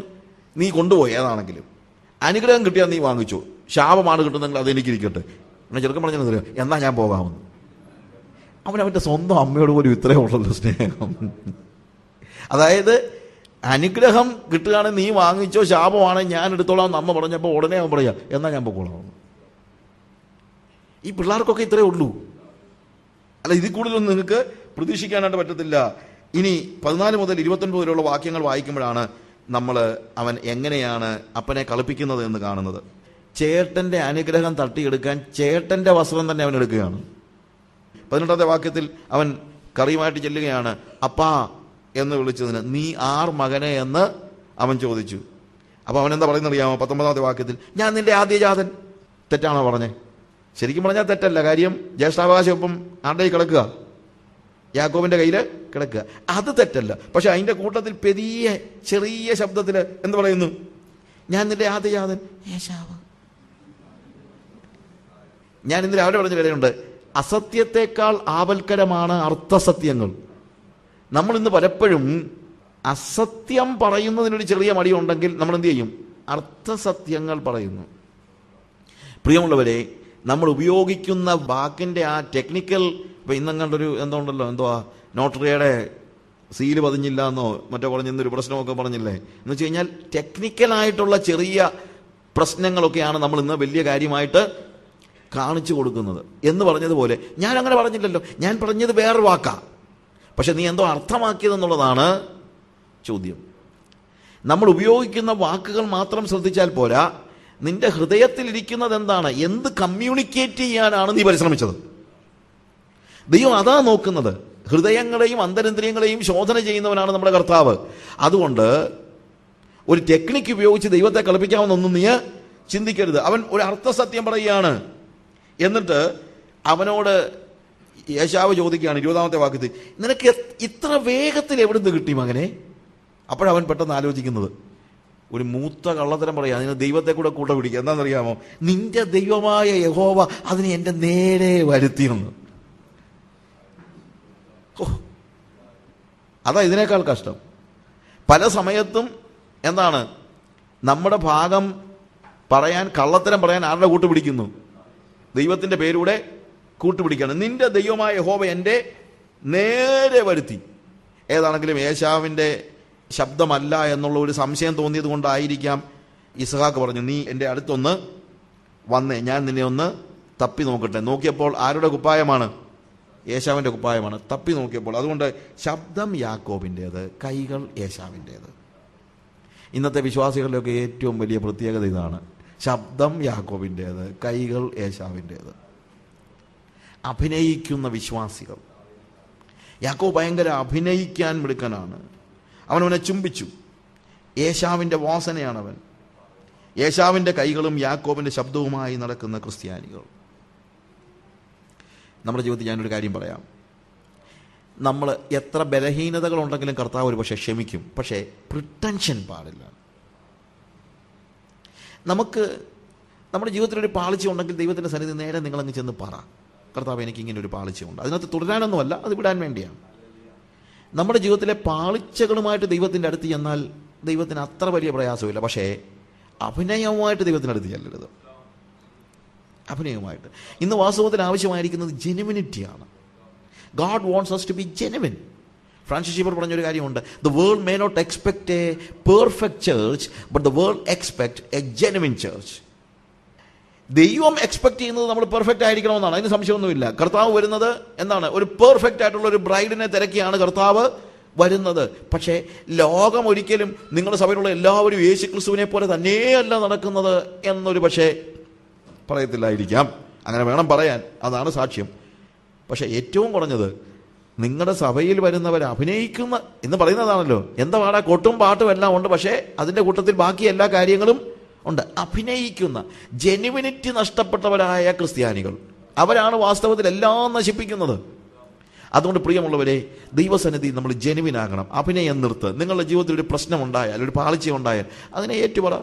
നീ കൊണ്ടുപോയി ഏതാണെങ്കിലും, അനുഗ്രഹം കിട്ടിയാൽ നീ വാങ്ങിച്ചു, ശാപമാണ് കിട്ടുന്നെങ്കിൽ അതെനിക്കിരിക്കട്ടെ. എന്നാൽ ചെറുക്കൻ പറഞ്ഞത് എന്നാ ഞാൻ പോകാമെന്ന്. അവൻ്റെ സ്വന്തം അമ്മയോട് പോലും ഇത്രയേ ഉള്ളല്ലോ സ്നേഹം. അതായത് അനുഗ്രഹം കിട്ടുകയാണെങ്കിൽ നീ വാങ്ങിച്ചോ, ശാപമാണെങ്കിൽ ഞാൻ എടുത്തോളാം എന്ന് അമ്മ പറഞ്ഞപ്പോൾ ഉടനെ അവൻ പറയാ എന്നാ ഞാൻ പോകോളാം. ഈ പിള്ളേർക്കൊക്കെ ഇത്രയേ ഉള്ളൂ, അല്ല ഇതിൽ കൂടുതലൊന്നും നിങ്ങൾക്ക് പ്രതീക്ഷിക്കാനായിട്ട് പറ്റത്തില്ല. ഇനി 14 മുതൽ 29 വരെയുള്ള വാക്യങ്ങൾ വായിക്കുമ്പോഴാണ് നമ്മൾ അവൻ എങ്ങനെയാണ് അപ്പനെ കളിപ്പിക്കുന്നത് എന്ന് കാണുന്നത്. ചേട്ടൻ്റെ അനുഗ്രഹം തട്ടിയെടുക്കാൻ ചേട്ടൻ്റെ വസ്ത്രം തന്നെ അവൻ എടുക്കുകയാണ്. 18ാമത്തെ വാക്യത്തിൽ അവൻ കറിയുമായിട്ട് ചെല്ലുകയാണ്. അപ്പാ എന്ന് വിളിച്ചതിന് നീ ആർ മകനെ എന്ന് അവൻ ചോദിച്ചു. അപ്പോൾ അവൻ എന്താ പറയുന്നത് അറിയാമോ? 19ാമത്തെ വാക്യത്തിൽ, ഞാൻ നിന്റെ ആദ്യജാതൻ. തെറ്റാണോ പറഞ്ഞേ? ശരിക്കും പറഞ്ഞാൽ തെറ്റല്ല. കാര്യം ജ്യേഷ്ഠാവകാശം ഇപ്പം ആരുടെ കിടക്കുക? യാക്കോബിന്റെ കയ്യിൽ കിടക്കുക. അത് തെറ്റല്ല. പക്ഷെ അതിന്റെ കൂട്ടത്തിൽ ചെറിയ ശബ്ദത്തിൽ എന്ത് പറയുന്നു? ഞാൻ നിന്റെ ആദ്യജാതൻ ഏശാവ്. ഞാൻ ഇന്ന് രാവിലെ പറഞ്ഞ കാര്യമുണ്ട്, അസത്യത്തെക്കാൾ ആപൽക്കരമാണ് അർത്ഥസത്യങ്ങൾ. നമ്മൾ ഇന്ന് പലപ്പോഴും അസത്യം പറയുന്നതിനൊരു ചെറിയ മടിയുണ്ടെങ്കിൽ നമ്മൾ എന്ത് ചെയ്യും? അർത്ഥസത്യങ്ങൾ പറയുന്നു. പ്രിയമുള്ളവരെ, നമ്മൾ ഉപയോഗിക്കുന്ന വാക്കിൻ്റെ ആ ടെക്നിക്കൽ, ഇപ്പം ഇന്നങ്ങണ്ടൊരു എന്തുവാ നോട്ടറിയുടെ സീല് പതിഞ്ഞില്ല എന്നോ മറ്റോ പറഞ്ഞൊരു പ്രശ്നമൊക്കെ പറഞ്ഞില്ലേ? എന്ന് വെച്ച് കഴിഞ്ഞാൽ ടെക്നിക്കലായിട്ടുള്ള ചെറിയ പ്രശ്നങ്ങളൊക്കെയാണ് നമ്മൾ ഇന്ന് വലിയ കാര്യമായിട്ട് കാണിച്ചു കൊടുക്കുന്നത്. എന്ന് പറഞ്ഞതുപോലെ ഞാൻ അങ്ങനെ പറഞ്ഞില്ലല്ലോ, ഞാൻ പറഞ്ഞത് വേറൊരു വാക്കാ, പക്ഷെ നീ എന്തോ അർത്ഥമാക്കിയതെന്നുള്ളതാണ് ചോദ്യം. നമ്മൾ ഉപയോഗിക്കുന്ന വാക്കുകൾ മാത്രം ശ്രദ്ധിച്ചാൽ പോരാ, നിന്റെ ഹൃദയത്തിലിരിക്കുന്നത് എന്താണ്, എന്ത് കമ്മ്യൂണിക്കേറ്റ് ചെയ്യാനാണ് നീ പരിശ്രമിച്ചത്. ദൈവം അതാ നോക്കുന്നത്. ഹൃദയങ്ങളെയും അന്തരേന്ദ്രിയങ്ങളെയും ശോധന ചെയ്യുന്നവനാണ് നമ്മുടെ കർത്താവ്. അതുകൊണ്ട് ഒരു ടെക്നിക്ക് ഉപയോഗിച്ച് ദൈവത്തെ കളിപ്പിക്കാമെന്നൊന്നും നീ ചിന്തിക്കരുത്. അവൻ ഒരു അർത്ഥസത്യം പറയുകയാണ്. എന്നിട്ട് അവനോട് ഏശാവ് ചോദിക്കുകയാണ് 20ാമത്തെ വാക്യത്തിൽ, നിനക്ക് ഇത്ര വേഗത്തിൽ എവിടുന്ന് കിട്ടി മകനെ? അപ്പോഴവൻ പെട്ടെന്ന് ആലോചിക്കുന്നത്, ഒരു മൂത്ത കള്ളത്തരം പറയാം, അതിന് ദൈവത്തെ കൂടെ കൂട്ട പിടിക്കുക. എന്താണെന്നറിയാമോ? നിന്റെ ദൈവമായ യഹോവ അതിനെ എൻ്റെ നേരെ വരുത്തിയെന്ന്. അതാ ഇതിനേക്കാൾ കഷ്ടം. പല സമയത്തും എന്താണ് നമ്മുടെ ഭാഗം പറയാൻ, കള്ളത്തരം പറയാൻ ആരുടെ കൂട്ടുപിടിക്കുന്നു? ദൈവത്തിൻ്റെ പേരൂടെ കൂട്ടുപിടിക്കുകയാണ്. നിന്റെ ദൈവമായ യഹോവ എൻ്റെ നേരെ വരുത്തി. ഏതാണെങ്കിലും ഏശാവിൻ്റെ ശബ്ദമല്ല എന്നുള്ള ഒരു സംശയം തോന്നിയത് കൊണ്ടായിരിക്കാം ഇസ്ഹാക്ക് പറഞ്ഞു, നീ എൻ്റെ അടുത്തൊന്ന് വന്നേ, ഞാൻ നിന്നെ ഒന്ന് തപ്പി നോക്കട്ടെ. നോക്കിയപ്പോൾ ആരുടെ കുപ്പായമാണ്? ഏശാവിൻ്റെ കുപ്പായമാണ്. തപ്പി നോക്കിയപ്പോൾ, അതുകൊണ്ട് ശബ്ദം യാക്കോബിൻ്റേത്, കൈകൾ ഏശാവിൻ്റേത്. ഇന്നത്തെ വിശ്വാസികളുടെയൊക്കെ ഏറ്റവും വലിയ പ്രത്യേകത ഇതാണ്. ശബ്ദം യാക്കോബിൻ്റേത്, കൈകൾ ഏശാവിൻ്റേത്. അഭിനയിക്കുന്ന വിശ്വാസികൾ. യാക്കോബ് ഭയങ്കര അഭിനയിക്കാൻ മിടുക്കനാണ്. അവനവനെ ചുംബിച്ചു. ഏശാവിൻ്റെ വാസനയാണവൻ. ഏശാവിൻ്റെ കൈകളും യാക്കോബിൻ്റെ ശബ്ദവുമായി നടക്കുന്ന ക്രിസ്ത്യാനികൾ. നമ്മുടെ ജീവിതത്തിൽ ഞാനൊരു കാര്യം പറയാം. നമ്മൾ എത്ര ബലഹീനതകളുണ്ടെങ്കിലും കർത്താവ് ഒരു പക്ഷേ ക്ഷമിക്കും. പക്ഷേ പ്രിട്ടൻഷൻ പാടില്ല. നമുക്ക് നമ്മുടെ ജീവിതത്തിലൊരു പാളിച്ച ഉണ്ടെങ്കിൽ ദൈവത്തിൻ്റെ സന്നിധി നേരെ നിങ്ങളങ്ങ് ചെന്ന് പറ, കർത്താവ് എനിക്കിങ്ങനെ ഒരു പാളിച്ചയുണ്ട്. അതിനകത്ത് തുടരാനൊന്നുമല്ല, അത് വിടാൻ വേണ്ടിയാണ്. നമ്മുടെ ജീവിതത്തിലെ പാളിച്ചകളുമായിട്ട് ദൈവത്തിൻ്റെ അടുത്ത് ചെന്നാൽ ദൈവത്തിന് അത്ര വലിയ പ്രയാസമില്ല. പക്ഷേ അഭിനയവുമായിട്ട് ദൈവത്തിൻ്റെ അടുത്ത് ചെല്ലരുത്. അഭിനയവുമായിട്ട് ഇന്ന് വാസ്തവത്തിൽ ആവശ്യമായിരിക്കുന്നത് ജെനുവിനിറ്റിയാണ്. God wants us to be genuine. Francis Schaeffer പറഞ്ഞൊരു കാര്യമുണ്ട്, the world may not expect a perfect church, but the world expect a genuine church. ദൈവം എക്സ്പെക്ട് ചെയ്യുന്നത് നമ്മൾ പെർഫെക്റ്റ് ആയിരിക്കണമെന്നാണ്, അതിന് സംശയമൊന്നുമില്ല. കർത്താവ് വരുന്നത് എന്താണ്? ഒരു പെർഫെക്റ്റ് ആയിട്ടുള്ള ഒരു ബ്രൈഡിനെ തിരക്കിയാണ് കർത്താവ് വരുന്നത്. പക്ഷേ ലോകം ഒരിക്കലും നിങ്ങളുടെ സഭയിലുള്ള എല്ലാവരും യേശു ക്രിസ്തുവിനെ പോലെ തന്നെയല്ല നടക്കുന്നത് എന്നൊരു പക്ഷേ പറയത്തില്ലായിരിക്കാം. അങ്ങനെ വേണം പറയാൻ, അതാണ് സാക്ഷ്യം. പക്ഷേ ഏറ്റവും കുറഞ്ഞത് നിങ്ങളുടെ സഭയിൽ വരുന്നവർ അഭിനയിക്കുന്ന എന്ന് പറയുന്നതാണല്ലോ. എന്താ പാടാ, കൊട്ടും പാട്ടും എല്ലാം ഉണ്ട്, പക്ഷേ അതിൻ്റെ കൂട്ടത്തിൽ ബാക്കി എല്ലാ കാര്യങ്ങളും ഉണ്ട്. അഭിനയിക്കുന്ന, ജെനുവിനിറ്റി നഷ്ടപ്പെട്ടവരായ ക്രിസ്ത്യാനികൾ, അവരാണ് വാസ്തവത്തിൽ എല്ലാം നശിപ്പിക്കുന്നത്. അതുകൊണ്ട് പ്രിയമുള്ളവരെ, ദൈവസന്നിധി നമ്മൾ ജെനുവിനാകണം. അഭിനയം നിർത്ത്. നിങ്ങളുടെ ജീവിതത്തിൽ ഒരു പ്രശ്നമുണ്ടായാൽ, ഒരു പാളിച്ച ഉണ്ടായാൽ അതിനെ ഏറ്റുപറ.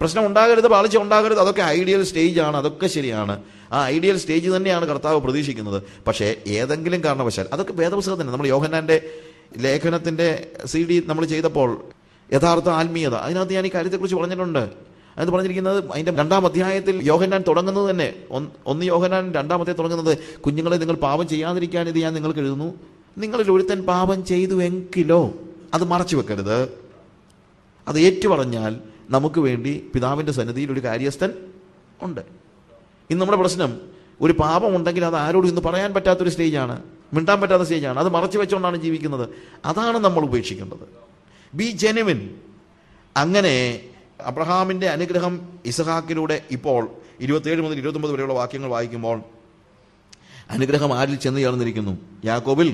പ്രശ്നം ഉണ്ടാകരുത്, പാളിച്ച ഉണ്ടാകരുത്, അതൊക്കെ ഐഡിയൽ സ്റ്റേജാണ്, അതൊക്കെ ശരിയാണ്. ആ ഐഡിയൽ സ്റ്റേജ് തന്നെയാണ് കർത്താവ് പ്രതീക്ഷിക്കുന്നത്. പക്ഷേ ഏതെങ്കിലും കാരണവശാൽ, അതൊക്കെ വേദപുസ്തകത്തിൽ തന്നെ, നമ്മൾ യോഹന്നാൻ്റെ ലേഖനത്തിൻ്റെ CD നമ്മൾ ചെയ്തപ്പോൾ യഥാർത്ഥ ആത്മീയത, അതിനകത്ത് ഞാൻ ഈ കാര്യത്തെക്കുറിച്ച് പറഞ്ഞിട്ടുണ്ട്. അത് പറഞ്ഞിരിക്കുന്നത് അതിൻ്റെ 2-ാം അധ്യായത്തിൽ യോഹന്നാൻ തുടങ്ങുന്നത് തന്നെ, 1 യോഹന്നാൻ 2-ാം അധ്യായം തുടങ്ങുന്നത്, കുഞ്ഞുങ്ങളെ നിങ്ങൾ പാപം ചെയ്യാതിരിക്കാൻ ഇത് ഞാൻ നിങ്ങൾക്ക് എഴുതുന്നു, നിങ്ങളിൽ ഒരുത്തൻ പാപം ചെയ്തു എങ്കിലോ അത് മറച്ചു വെക്കരുത്. അത് ഏറ്റുപറഞ്ഞാൽ നമുക്ക് വേണ്ടി പിതാവിൻ്റെ സന്നിധിയിൽ ഒരു കാര്യസ്ഥൻ ഉണ്ട്. ഇന്ന് നമ്മുടെ പ്രശ്നം, ഒരു പാപം ഉണ്ടെങ്കിൽ അത് ആരോടും ഇന്ന് പറയാൻ പറ്റാത്തൊരു സ്റ്റേജാണ്, മിണ്ടാൻ പറ്റാത്ത സ്റ്റേജാണ്. അത് മറച്ചു വെച്ചുകൊണ്ടാണ് ജീവിക്കുന്നത്. അതാണ് നമ്മൾ ഉപേക്ഷിക്കേണ്ടത്. B genuine. അങ്ങനെ അബ്രഹാമിൻ്റെ അനുഗ്രഹം ഇസഹാക്കിലൂടെ ഇപ്പോൾ 27 മുതൽ 29 വരെയുള്ള വാക്യങ്ങൾ വായിക്കുമ്പോൾ അനുഗ്രഹം ആരിൽ ചെന്ന് ചേർന്നിരിക്കുന്നു? യാക്കോബിൽ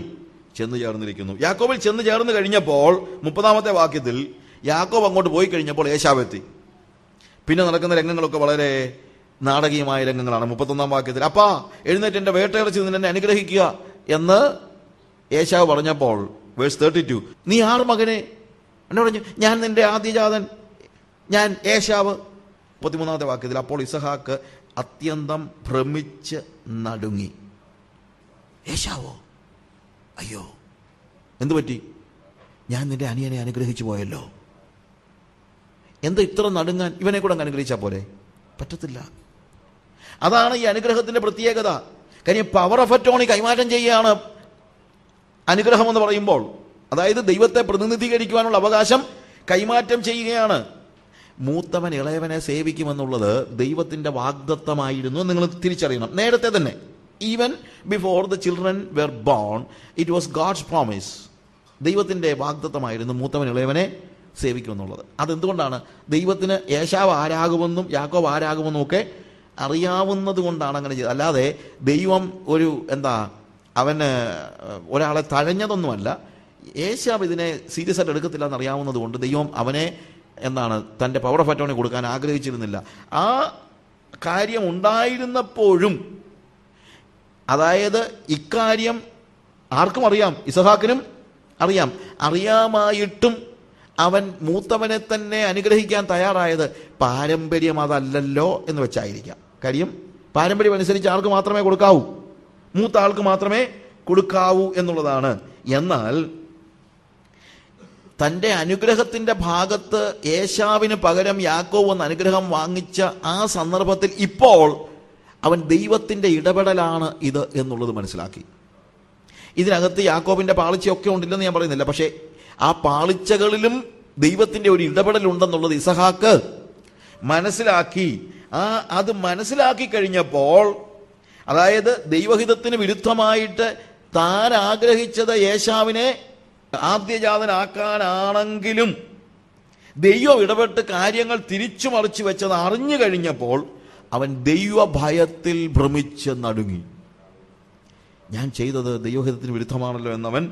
ചെന്ന് ചേർന്നിരിക്കുന്നു. യാക്കോബിൽ ചെന്ന് ചേർന്ന് കഴിഞ്ഞപ്പോൾ 30-ാമത്തെ വാക്യത്തിൽ യാക്കോബ് അങ്ങോട്ട് പോയി കഴിഞ്ഞപ്പോൾ ഏശാവെത്തി. പിന്നെ നടക്കുന്ന രംഗങ്ങളൊക്കെ വളരെ നാടകീയമായ രംഗങ്ങളാണ്. 31-ാം വാക്യത്തിൽ, അപ്പാ എഴുന്നേറ്റ് എൻ്റെ വേട്ടയിറച്ചി നിന്നെ അനുഗ്രഹിക്കുക എന്ന് ഏശാവ് പറഞ്ഞപ്പോൾ, വേഴ്സ് 32, നീ ആർ മകനെ? എന്നെ പറഞ്ഞു, ഞാൻ നിന്റെ ആദ്യജാതൻ, ഞാൻ ഏശാവ്. 33-ാമത്തെ വാക്യത്തിൽ, അപ്പോൾ ഇസഹാക്ക് അത്യന്തം ഭ്രമിച്ച് നടുങ്ങി. ഏശാവോ? അയ്യോ, എന്തു പറ്റി? ഞാൻ നിന്റെ അനിയനെ അനുഗ്രഹിച്ചു പോയല്ലോ. എന്താ ഇത്ര നടുങ്ങാൻ? ഇവനെ കൂടെ അനുഗ്രഹിച്ചാൽ പോരെ? പറ്റത്തില്ല. അതാണ് ഈ അനുഗ്രഹത്തിന്റെ പ്രത്യേകത. കാര്യം പവർ ഓഫ് അറ്റോണി കൈമാറ്റം ചെയ്യുകയാണ് അനുഗ്രഹം എന്ന് പറയുമ്പോൾ. അതായത് ദൈവത്തെ പ്രതിനിധീകരിക്കുവാനുള്ള അവകാശം കൈമാറ്റം ചെയ്യുകയാണ്. മൂത്തവൻ ഇളയവനെ സേവിക്കുമെന്നുള്ളത് ദൈവത്തിന്റെ വാഗ്ദത്തമായിരുന്നു. നിങ്ങൾ തിരിച്ചറിയണം. നേരത്തെ തന്നെ, even before the children were born, it was God's promise. ദൈവത്തിന്റെ വാഗ്ദത്തമായിരുന്നു മൂത്തവൻ ഇളയവനെ സേവിക്കുമെന്നുള്ളത്. അതെന്തുകൊണ്ടാണ്? ദൈവത്തിന് ഏശാവ് ആരാകുമെന്നും യാക്കോബ് ആരാകുമെന്നും ഒക്കെ അറിയാവുന്നത് കൊണ്ടാണ് അങ്ങനെ ചെയ്തത്. അല്ലാതെ ദൈവം ഒരു അവന് ഒരാളെ തഴഞ്ഞതൊന്നുമല്ല. ഏശാവ് ഇതിനെ സീരിയസ് ആയിട്ട് എടുക്കത്തില്ല എന്നറിയാവുന്നത് കൊണ്ട് ദൈവം അവനെ തൻ്റെ പവർ ഓഫ് അറ്റോണി കൊടുക്കാൻ ആഗ്രഹിച്ചിരുന്നില്ല. ആ കാര്യം ഉണ്ടായിരുന്നപ്പോഴും, അതായത് ഇക്കാര്യം ആർക്കും അറിയാം, ഇസഹാക്കിനും അറിയാം, അറിയാമായിട്ടും അവൻ മൂത്തവനെ തന്നെ അനുഗ്രഹിക്കാൻ തയ്യാറായത് പാരമ്പര്യം അതല്ലല്ലോ എന്ന് വെച്ചായിരിക്കാം. കാര്യം പാരമ്പര്യം അനുസരിച്ച് ആൾക്ക് മാത്രമേ കൊടുക്കാവൂ, മൂത്ത ആൾക്ക് മാത്രമേ കൊടുക്കാവൂ എന്നുള്ളതാണ്. എന്നാൽ തൻ്റെ അനുഗ്രഹത്തിൻ്റെ ഭാഗത്ത് ഏശാവിന് പകരം യാക്കോബ് എന്ന അനുഗ്രഹം വാങ്ങിച്ച ആ സന്ദർഭത്തിൽ ഇപ്പോൾ അവൻ ദൈവത്തിൻ്റെ ഇടപെടലാണ് ഇത് എന്നുള്ളത് മനസ്സിലാക്കി. ഇതിനകത്ത് യാക്കോബിൻ്റെ പാളിച്ചയൊക്കെ ഉണ്ടില്ലെന്ന് ഞാൻ പറയുന്നില്ല, പക്ഷേ ആ പാളിച്ചകളിലും ദൈവത്തിൻ്റെ ഒരു ഇടപെടലുണ്ടെന്നുള്ളത് ഇസഹാക്ക് മനസ്സിലാക്കി. അത് മനസ്സിലാക്കി കഴിഞ്ഞപ്പോൾ, അതായത് ദൈവഹിതത്തിന് വിരുദ്ധമായിട്ട് താൻ ആഗ്രഹിച്ചത് ഏശാവിനെ ആദ്യജാതനാക്കാനാണെങ്കിലും ദൈവം ഇടപെട്ട് കാര്യങ്ങൾ തിരിച്ചു മറിച്ചു വെച്ചത് അറിഞ്ഞു കഴിഞ്ഞപ്പോൾ അവൻ ദൈവഭയത്തിൽ ഭ്രമിച്ച് നടുങ്ങി. ഞാൻ ചെയ്തത് ദൈവഹിതത്തിന് വിരുദ്ധമാണല്ലോ എന്നവൻ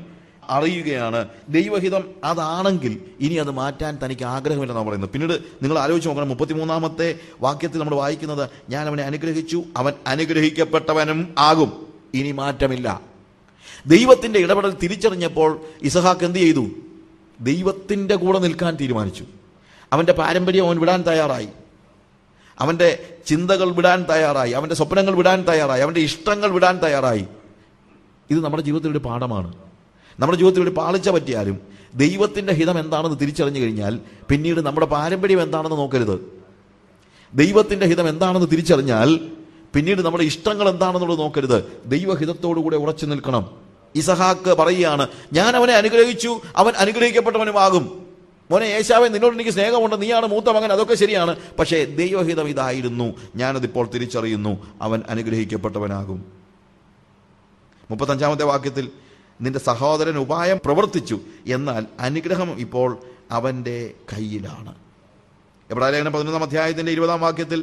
അറിയുകയാണ്. ദൈവഹിതം അതാണെങ്കിൽ ഇനി അത് മാറ്റാൻ തനിക്ക് ആഗ്രഹമില്ലെന്നാണ് പറയുന്നത്. പിന്നീട് നിങ്ങൾ ആലോചിച്ച് നോക്കണം, 33-ാമത്തെ വാക്യത്തിൽ നമ്മൾ വായിക്കുന്നത്, ഞാൻ അവനെ അനുഗ്രഹിച്ചു, അവൻ അനുഗ്രഹിക്കപ്പെട്ടവനും ആകും, ഇനി മാറ്റമില്ല. ദൈവത്തിൻ്റെ ഇടപെടൽ തിരിച്ചറിഞ്ഞപ്പോൾ ഇസഹാക്ക് എന്ത് ചെയ്തു? ദൈവത്തിൻ്റെ കൂടെ നിൽക്കാൻ തീരുമാനിച്ചു. അവൻ്റെ പാരമ്പര്യം അവൻ വിടാൻ തയ്യാറായി, അവൻ്റെ ചിന്തകൾ വിടാൻ തയ്യാറായി, അവൻ്റെ സ്വപ്നങ്ങൾ വിടാൻ തയ്യാറായി, അവൻ്റെ ഇഷ്ടങ്ങൾ വിടാൻ തയ്യാറായി. ഇത് നമ്മുടെ ജീവിതത്തിലൊരു പാഠമാണ്. നമ്മുടെ ജീവിതത്തിൽ ഒരു പാളിച്ച പറ്റിയാലും ദൈവത്തിൻ്റെ ഹിതം എന്താണെന്ന് തിരിച്ചറിഞ്ഞു കഴിഞ്ഞാൽ പിന്നീട് നമ്മുടെ പാരമ്പര്യം എന്താണെന്ന് നോക്കരുത്. ദൈവത്തിൻ്റെ ഹിതം എന്താണെന്ന് തിരിച്ചറിഞ്ഞാൽ പിന്നീട് നമ്മുടെ ഇഷ്ടങ്ങൾ എന്താണെന്നുള്ളത് നോക്കരുത്. ദൈവഹിതത്തോടുകൂടെ ഉറച്ചു നിൽക്കണം. ഇസഹാക്ക് പറയുകയാണ്, ഞാൻ അവനെ അനുഗ്രഹിച്ചു, അവൻ അനുഗ്രഹിക്കപ്പെട്ടവനുമാകും. മോനെ ഏശാവേ, നിന്നോട് എനിക്ക് സ്നേഹമുണ്ട്, നീയാണ് മൂത്ത മകൻ, അതൊക്കെ ശരിയാണ്. പക്ഷേ ദൈവഹിതം ഇതായിരുന്നു, ഞാനതിപ്പോൾ തിരിച്ചറിയുന്നു, അവൻ അനുഗ്രഹിക്കപ്പെട്ടവനാകും. 35-ാമത്തെ വാക്യത്തിൽ നിന്റെ സഹോദരൻ ഉപായം പ്രവർത്തിച്ചു, എന്നാൽ അനുഗ്രഹം ഇപ്പോൾ അവൻ്റെ കയ്യിലാണ്. എബ്രായലേഖനം 11-ാം അധ്യായത്തിൻ്റെ 20-ാം വാക്യത്തിൽ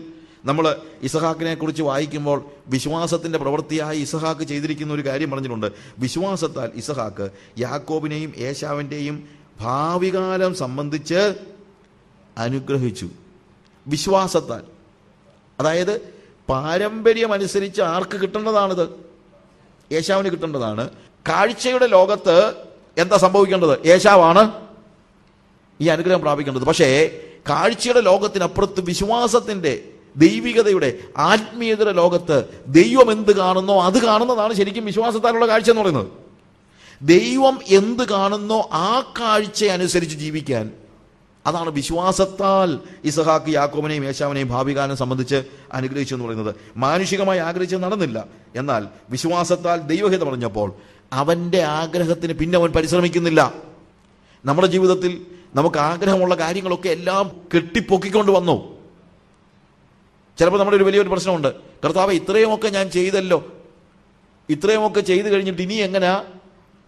നമ്മൾ ഇസഹാക്കിനെ കുറിച്ച് വായിക്കുമ്പോൾ വിശ്വാസത്തിൻ്റെ പ്രവൃത്തിയായി ഇസഹാക്ക് ചെയ്തിരിക്കുന്ന ഒരു കാര്യം പറഞ്ഞിട്ടുണ്ട്. വിശ്വാസത്താൽ ഇസഹാക്ക് യാക്കോബിനെയും ഏശാവിൻ്റെയും ഭാവികാലം സംബന്ധിച്ച് അനുഗ്രഹിച്ചു. വിശ്വാസത്താൽ, അതായത് പാരമ്പര്യമനുസരിച്ച് ആർക്ക് കിട്ടേണ്ടതാണിത്? ഏശാവിന് കിട്ടേണ്ടതാണ്. കാഴ്ചയുടെ ലോകത്ത് എന്താ സംഭവിക്കേണ്ടത്? ഏശാവാണ് ഈ അനുഗ്രഹം പ്രാപിക്കേണ്ടത്. പക്ഷേ കാഴ്ചയുടെ ലോകത്തിനപ്പുറത്ത് വിശ്വാസത്തിൻ്റെ, ദൈവികതയുടെ, ആത്മീയതയുടെ ലോകത്ത് ദൈവം എന്ത് കാണുന്നോ അത് കാണുന്നതാണ് ശരിക്കും വിശ്വാസത്താലുള്ള കാഴ്ച എന്ന് പറയുന്നത്. ദൈവം എന്ത് കാണുന്നോ ആ കാഴ്ച അനുസരിച്ച് ജീവിക്കാൻ, അതാണ് വിശ്വാസത്താൽ ഇസഹാക്ക് യാക്കോബിനെയും ഏശാവിനെയും ഭാവികാലം സംബന്ധിച്ച് അനുഗ്രഹിച്ചു എന്ന് പറയുന്നത്. മാനുഷികമായി ആഗ്രഹിച്ച് നടന്നില്ല, എന്നാൽ വിശ്വാസത്താൽ ദൈവഹിതം പറഞ്ഞപ്പോൾ അവൻ്റെ ആഗ്രഹത്തിന് പിന്നെ അവൻ പരിശ്രമിക്കുന്നില്ല. നമ്മുടെ ജീവിതത്തിൽ നമുക്ക് ആഗ്രഹമുള്ള കാര്യങ്ങളൊക്കെ എല്ലാം കെട്ടിപ്പൊക്കിക്കൊണ്ട് വന്നു. ചിലപ്പോൾ നമ്മുടെ ഒരു വലിയൊരു പ്രശ്നമുണ്ട്, കർത്താവേ ഇത്രയുമൊക്കെ ഞാൻ ചെയ്തല്ലോ, ഇത്രയുമൊക്കെ ചെയ്തു കഴിഞ്ഞിട്ട് ഇനി എങ്ങനെയാ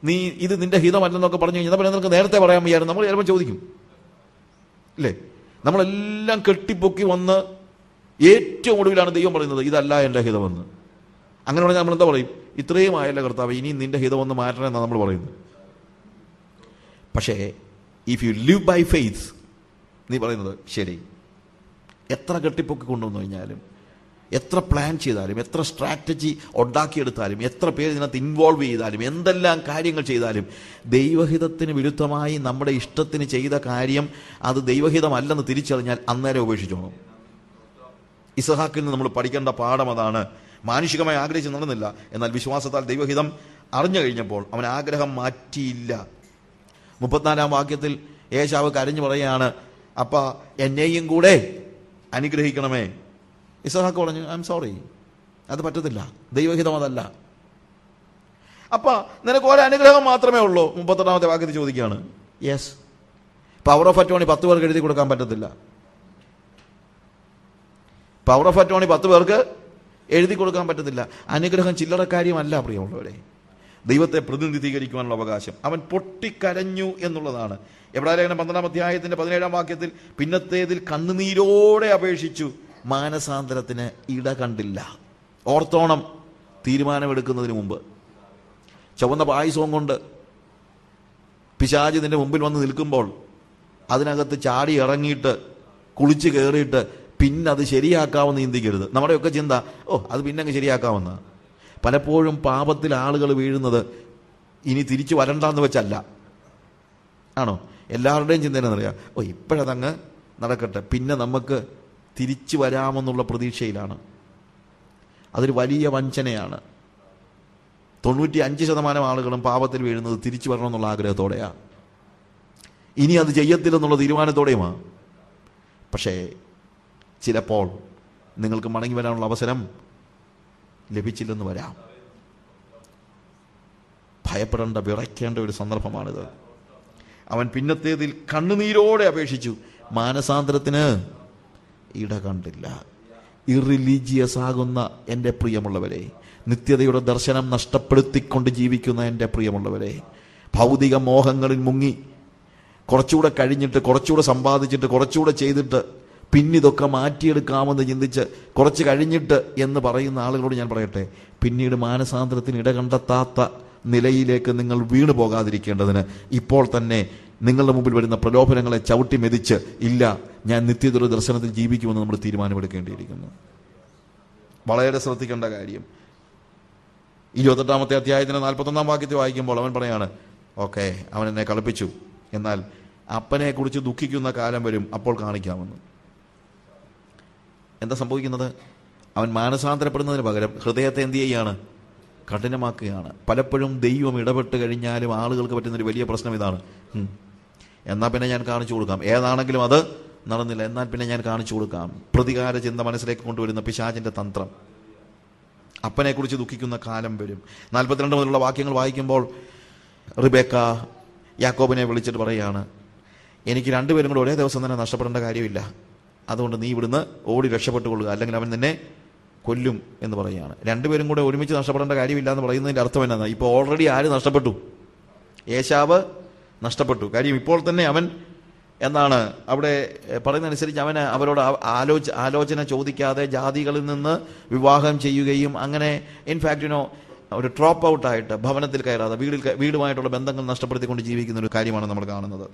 നീ ഇത് നിന്റെ ഹിതമല്ലെന്നൊക്കെ പറഞ്ഞു കഴിഞ്ഞാൽ പിന്നെ നിനക്ക് നേരത്തെ പറയാൻ വയ്യായിരുന്നു നമ്മൾ ചിലപ്പോൾ ചോദിക്കും, ഇല്ലേ? നമ്മളെല്ലാം കെട്ടിപ്പൊക്കി വന്ന് ഏറ്റവും ഒടുവിലാണ് ദൈവം പറയുന്നത് ഇതല്ല എൻ്റെ ഹിതമെന്ന്. അങ്ങനെ പറഞ്ഞാൽ നമ്മൾ എന്താ പറയും? ഇത്രയും ആയല്ല കർത്താവ്, ഇനി നിന്റെ ഹിതമൊന്ന് മാറ്റണമെന്നാണ് നമ്മൾ പറയുന്നത്. പക്ഷേ if you live by faith, നീ പറയുന്നത് ശരി, എത്ര കെട്ടിപ്പൊക്കി കൊണ്ടുവന്നു കഴിഞ്ഞാലും, എത്ര പ്ലാൻ ചെയ്താലും, എത്ര സ്ട്രാറ്റജി ഉണ്ടാക്കിയെടുത്താലും, എത്ര പേര് ഇതിനകത്ത് ഇൻവോൾവ് ചെയ്താലും, എന്തെല്ലാം കാര്യങ്ങൾ ചെയ്താലും, ദൈവഹിതത്തിന് വിരുദ്ധമായി നമ്മുടെ ഇഷ്ടത്തിന് ചെയ്ത കാര്യം അത് ദൈവഹിതമല്ലെന്ന് തിരിച്ചറിഞ്ഞാൽ അന്നേരം ഉപേക്ഷിച്ചോണം. ഇസഹാക്കിൽ നിന്ന് നമ്മൾ പഠിക്കേണ്ട പാഠം അതാണ്. മാനുഷികമായി ആഗ്രഹിച്ച് നടന്നില്ല, എന്നാൽ വിശ്വാസത്താൽ ദൈവഹിതം അറിഞ്ഞു കഴിഞ്ഞപ്പോൾ അവൻ ആഗ്രഹം മാറ്റിയില്ല. 34-ാം വാക്യത്തിൽ ഏശാവ് കരഞ്ഞു പറയുകയാണ്, അപ്പ എന്നെയും കൂടെ അനുഗ്രഹിക്കണമേ. ഇസഹാക്ക് പറഞ്ഞു, ഐ എം സോറി, അത് പറ്റത്തില്ല, ദൈവഹിതം അതല്ല. അപ്പ നിനക്ക് ഒരു അനുഗ്രഹം മാത്രമേ ഉള്ളൂ. 38-ാമത്തെ വാക്യത്തിൽ ചോദിക്കുകയാണ്. യെസ്, പവർ ഓഫ് അറ്റോണി 10 പേർക്ക് എഴുതി കൊടുക്കാൻ പറ്റത്തില്ല. പവർ ഓഫ് അറ്റോണി 10 പേർക്ക് എഴുതി കൊടുക്കാൻ പറ്റത്തില്ല. അനുഗ്രഹം ചില്ലറക്കാര്യമല്ല പ്രിയമുള്ളവരെ, ദൈവത്തെ പ്രതിനിധീകരിക്കുവാനുള്ള അവകാശം. അവൻ പൊട്ടിക്കരഞ്ഞു എന്നുള്ളതാണ്. എബ്രായലേഖനം 12-ാം അധ്യായത്തിന്റെ 17-ാം വാക്യത്തിൽ പിന്നത്തേതിൽ കണ്ണുനീരോടെ അപേക്ഷിച്ചു, മാനസാന്തരത്തിന് ഇട കണ്ടില്ല. ഓർത്തോണം, തീരുമാനമെടുക്കുന്നതിന് മുമ്പ് ചുവന്ന പായസവും കൊണ്ട് പിശാച് നിന്റെ മുമ്പിൽ വന്ന് നിൽക്കുമ്പോൾ അതിനകത്ത് ചാടി ഇറങ്ങിയിട്ട് കുളിച്ച് കയറിയിട്ട് പിന്നെ അത് ശരിയാക്കാമെന്ന് ചിന്തിക്കരുത്. നമ്മുടെയൊക്കെ ചിന്ത, അത് പിന്നെ അങ്ങ് ശരിയാക്കാമെന്ന. പലപ്പോഴും പാപത്തിൽ ആളുകൾ വീഴുന്നത് ഇനി തിരിച്ചു വരണ്ടെന്ന് വെച്ചല്ല, ആണോ? എല്ലാവരുടെയും ചിന്ത എന്നറിയാം, ഇപ്പോഴതങ്ങ് നടക്കട്ടെ, പിന്നെ നമുക്ക് തിരിച്ചു വരാമെന്നുള്ള പ്രതീക്ഷയിലാണ്. അതൊരു വലിയ വഞ്ചനയാണ്. 95% ആളുകളും പാപത്തിൽ വീഴുന്നത് തിരിച്ചു വരണമെന്നുള്ള ആഗ്രഹത്തോടെയാണ്, ഇനി അത് ചെയ്യത്തില്ലെന്നുള്ള തീരുമാനത്തോടെയുമാണ്. പക്ഷേ ചിലപ്പോൾ നിങ്ങൾക്ക് മടങ്ങി വരാനുള്ള അവസരം ലഭിച്ചില്ലെന്ന് വരാം. ഭയപ്പെടേണ്ട, വിറയ്ക്കേണ്ട ഒരു സന്ദർഭമാണിത്. അവൻ പിന്നത്തേതിൽ കണ്ണുനീരോടെ അപേക്ഷിച്ചു, മാനസാന്തരത്തിന് ഇട കണ്ടില്ല. ഇറിലീജിയസ് ആകുന്ന എൻ്റെ പ്രിയമുള്ളവരെ, നിത്യതയുടെ ദർശനം നഷ്ടപ്പെടുത്തിക്കൊണ്ട് ജീവിക്കുന്ന എൻ്റെ പ്രിയമുള്ളവരെ, ഭൗതിക മോഹങ്ങളിൽ മുങ്ങി കുറച്ചുകൂടെ കഴിഞ്ഞിട്ട്, കുറച്ചുകൂടെ സമ്പാദിച്ചിട്ട്, കുറച്ചുകൂടെ ചെയ്തിട്ട് പിന്നിതൊക്കെ മാറ്റിയെടുക്കാമെന്ന് ചിന്തിച്ച് കുറച്ച് കഴിഞ്ഞിട്ട് എന്ന് പറയുന്ന ആളുകളോട് ഞാൻ പറയട്ടെ, പിന്നീട് മാനസാന്തരത്തിന് ഇട കണ്ടെത്താത്ത നിലയിലേക്ക് നിങ്ങൾ വീണു പോകാതിരിക്കേണ്ടതിന് ഇപ്പോൾ തന്നെ നിങ്ങളുടെ മുമ്പിൽ വരുന്ന പ്രലോഭനങ്ങളെ ചവിട്ടി മെതിച്ച്, ഇല്ല ഞാൻ നിത്യതയുടെ ദർശനത്തിൽ ജീവിക്കുമെന്ന് നമ്മൾ തീരുമാനമെടുക്കേണ്ടിയിരിക്കുന്നു. വളരെ ശ്രദ്ധിക്കേണ്ട കാര്യം. 28-ാമത്തെ അധ്യായത്തിന് 41-ാം വാക്യത്തിൽ വായിക്കുമ്പോൾ അവൻ പറയാണ്, ഓക്കെ, അവൻ എന്നെ കളിപ്പിച്ചു, എന്നാൽ അപ്പനെ കുറിച്ച് ദുഃഖിക്കുന്ന കാലം വരും, അപ്പോൾ കാണിക്കാമെന്ന്. എന്താ സംഭവിക്കുന്നത്? അവൻ മാനസാന്തരപ്പെടുന്നതിന് പകരം ഹൃദയത്തെ എന്ത് ചെയ്യുകയാണ്? കഠിനമാക്കുകയാണ്. പലപ്പോഴും ദൈവം ഇടപെട്ട് കഴിഞ്ഞാലും ആളുകൾക്ക് പറ്റുന്നൊരു വലിയ പ്രശ്നം ഇതാണ്, എന്നാൽ പിന്നെ ഞാൻ കാണിച്ചു കൊടുക്കാം, ഏതാണെങ്കിലും അത് നടന്നില്ല, എന്നാൽ പിന്നെ ഞാൻ കാണിച്ചു കൊടുക്കാം. പ്രതികാര ചിന്ത മനസ്സിലേക്ക് കൊണ്ടുവരുന്ന പിശാചിന്റെ തന്ത്രം. അപ്പനെക്കുറിച്ച് ദുഃഖിക്കുന്ന കാലം വരും. 42 മുതലുള്ള വാക്യങ്ങൾ വായിക്കുമ്പോൾ റിബേക്ക യാക്കോബിനെ വിളിച്ചിട്ട് പറയുകയാണ്, എനിക്ക് രണ്ടുപേരും കൂടെ ഒരേ ദിവസം തന്നെ നഷ്ടപ്പെടേണ്ട കാര്യമില്ല, അതുകൊണ്ട് നീ ഇവിടുന്ന് ഓടി രക്ഷപ്പെട്ടുകൊള്ളുക, അല്ലെങ്കിൽ അവൻ നിന്നെ കൊല്ലും എന്ന് പറയുകയാണ്. രണ്ടുപേരും കൂടെ ഒരുമിച്ച് നഷ്ടപ്പെടേണ്ട കാര്യമില്ല എന്ന് പറയുന്നതിൻ്റെ അർത്ഥം എന്നാണ്? ഇപ്പോൾ ഓൾറെഡി ആര് നഷ്ടപ്പെട്ടു? ഏശാവ് നഷ്ടപ്പെട്ടു. കാര്യം ഇപ്പോൾ തന്നെ അവൻ എന്നാണ് അവിടെ പറയുന്നതനുസരിച്ച് അവന് അവരോട് ആലോചന ചോദിക്കാതെ ജാതികളിൽ നിന്ന് വിവാഹം ചെയ്യുകയും അങ്ങനെ ഇൻഫാക്റ്റ് ഒരു ഡ്രോപ്പ് ഔട്ടായിട്ട് ഭവനത്തിൽ കയറാതെ വീടുമായിട്ടുള്ള ബന്ധങ്ങൾ നഷ്ടപ്പെടുത്തിക്കൊണ്ട് ജീവിക്കുന്ന ഒരു കാര്യമാണ് നമ്മൾ കാണുന്നത്.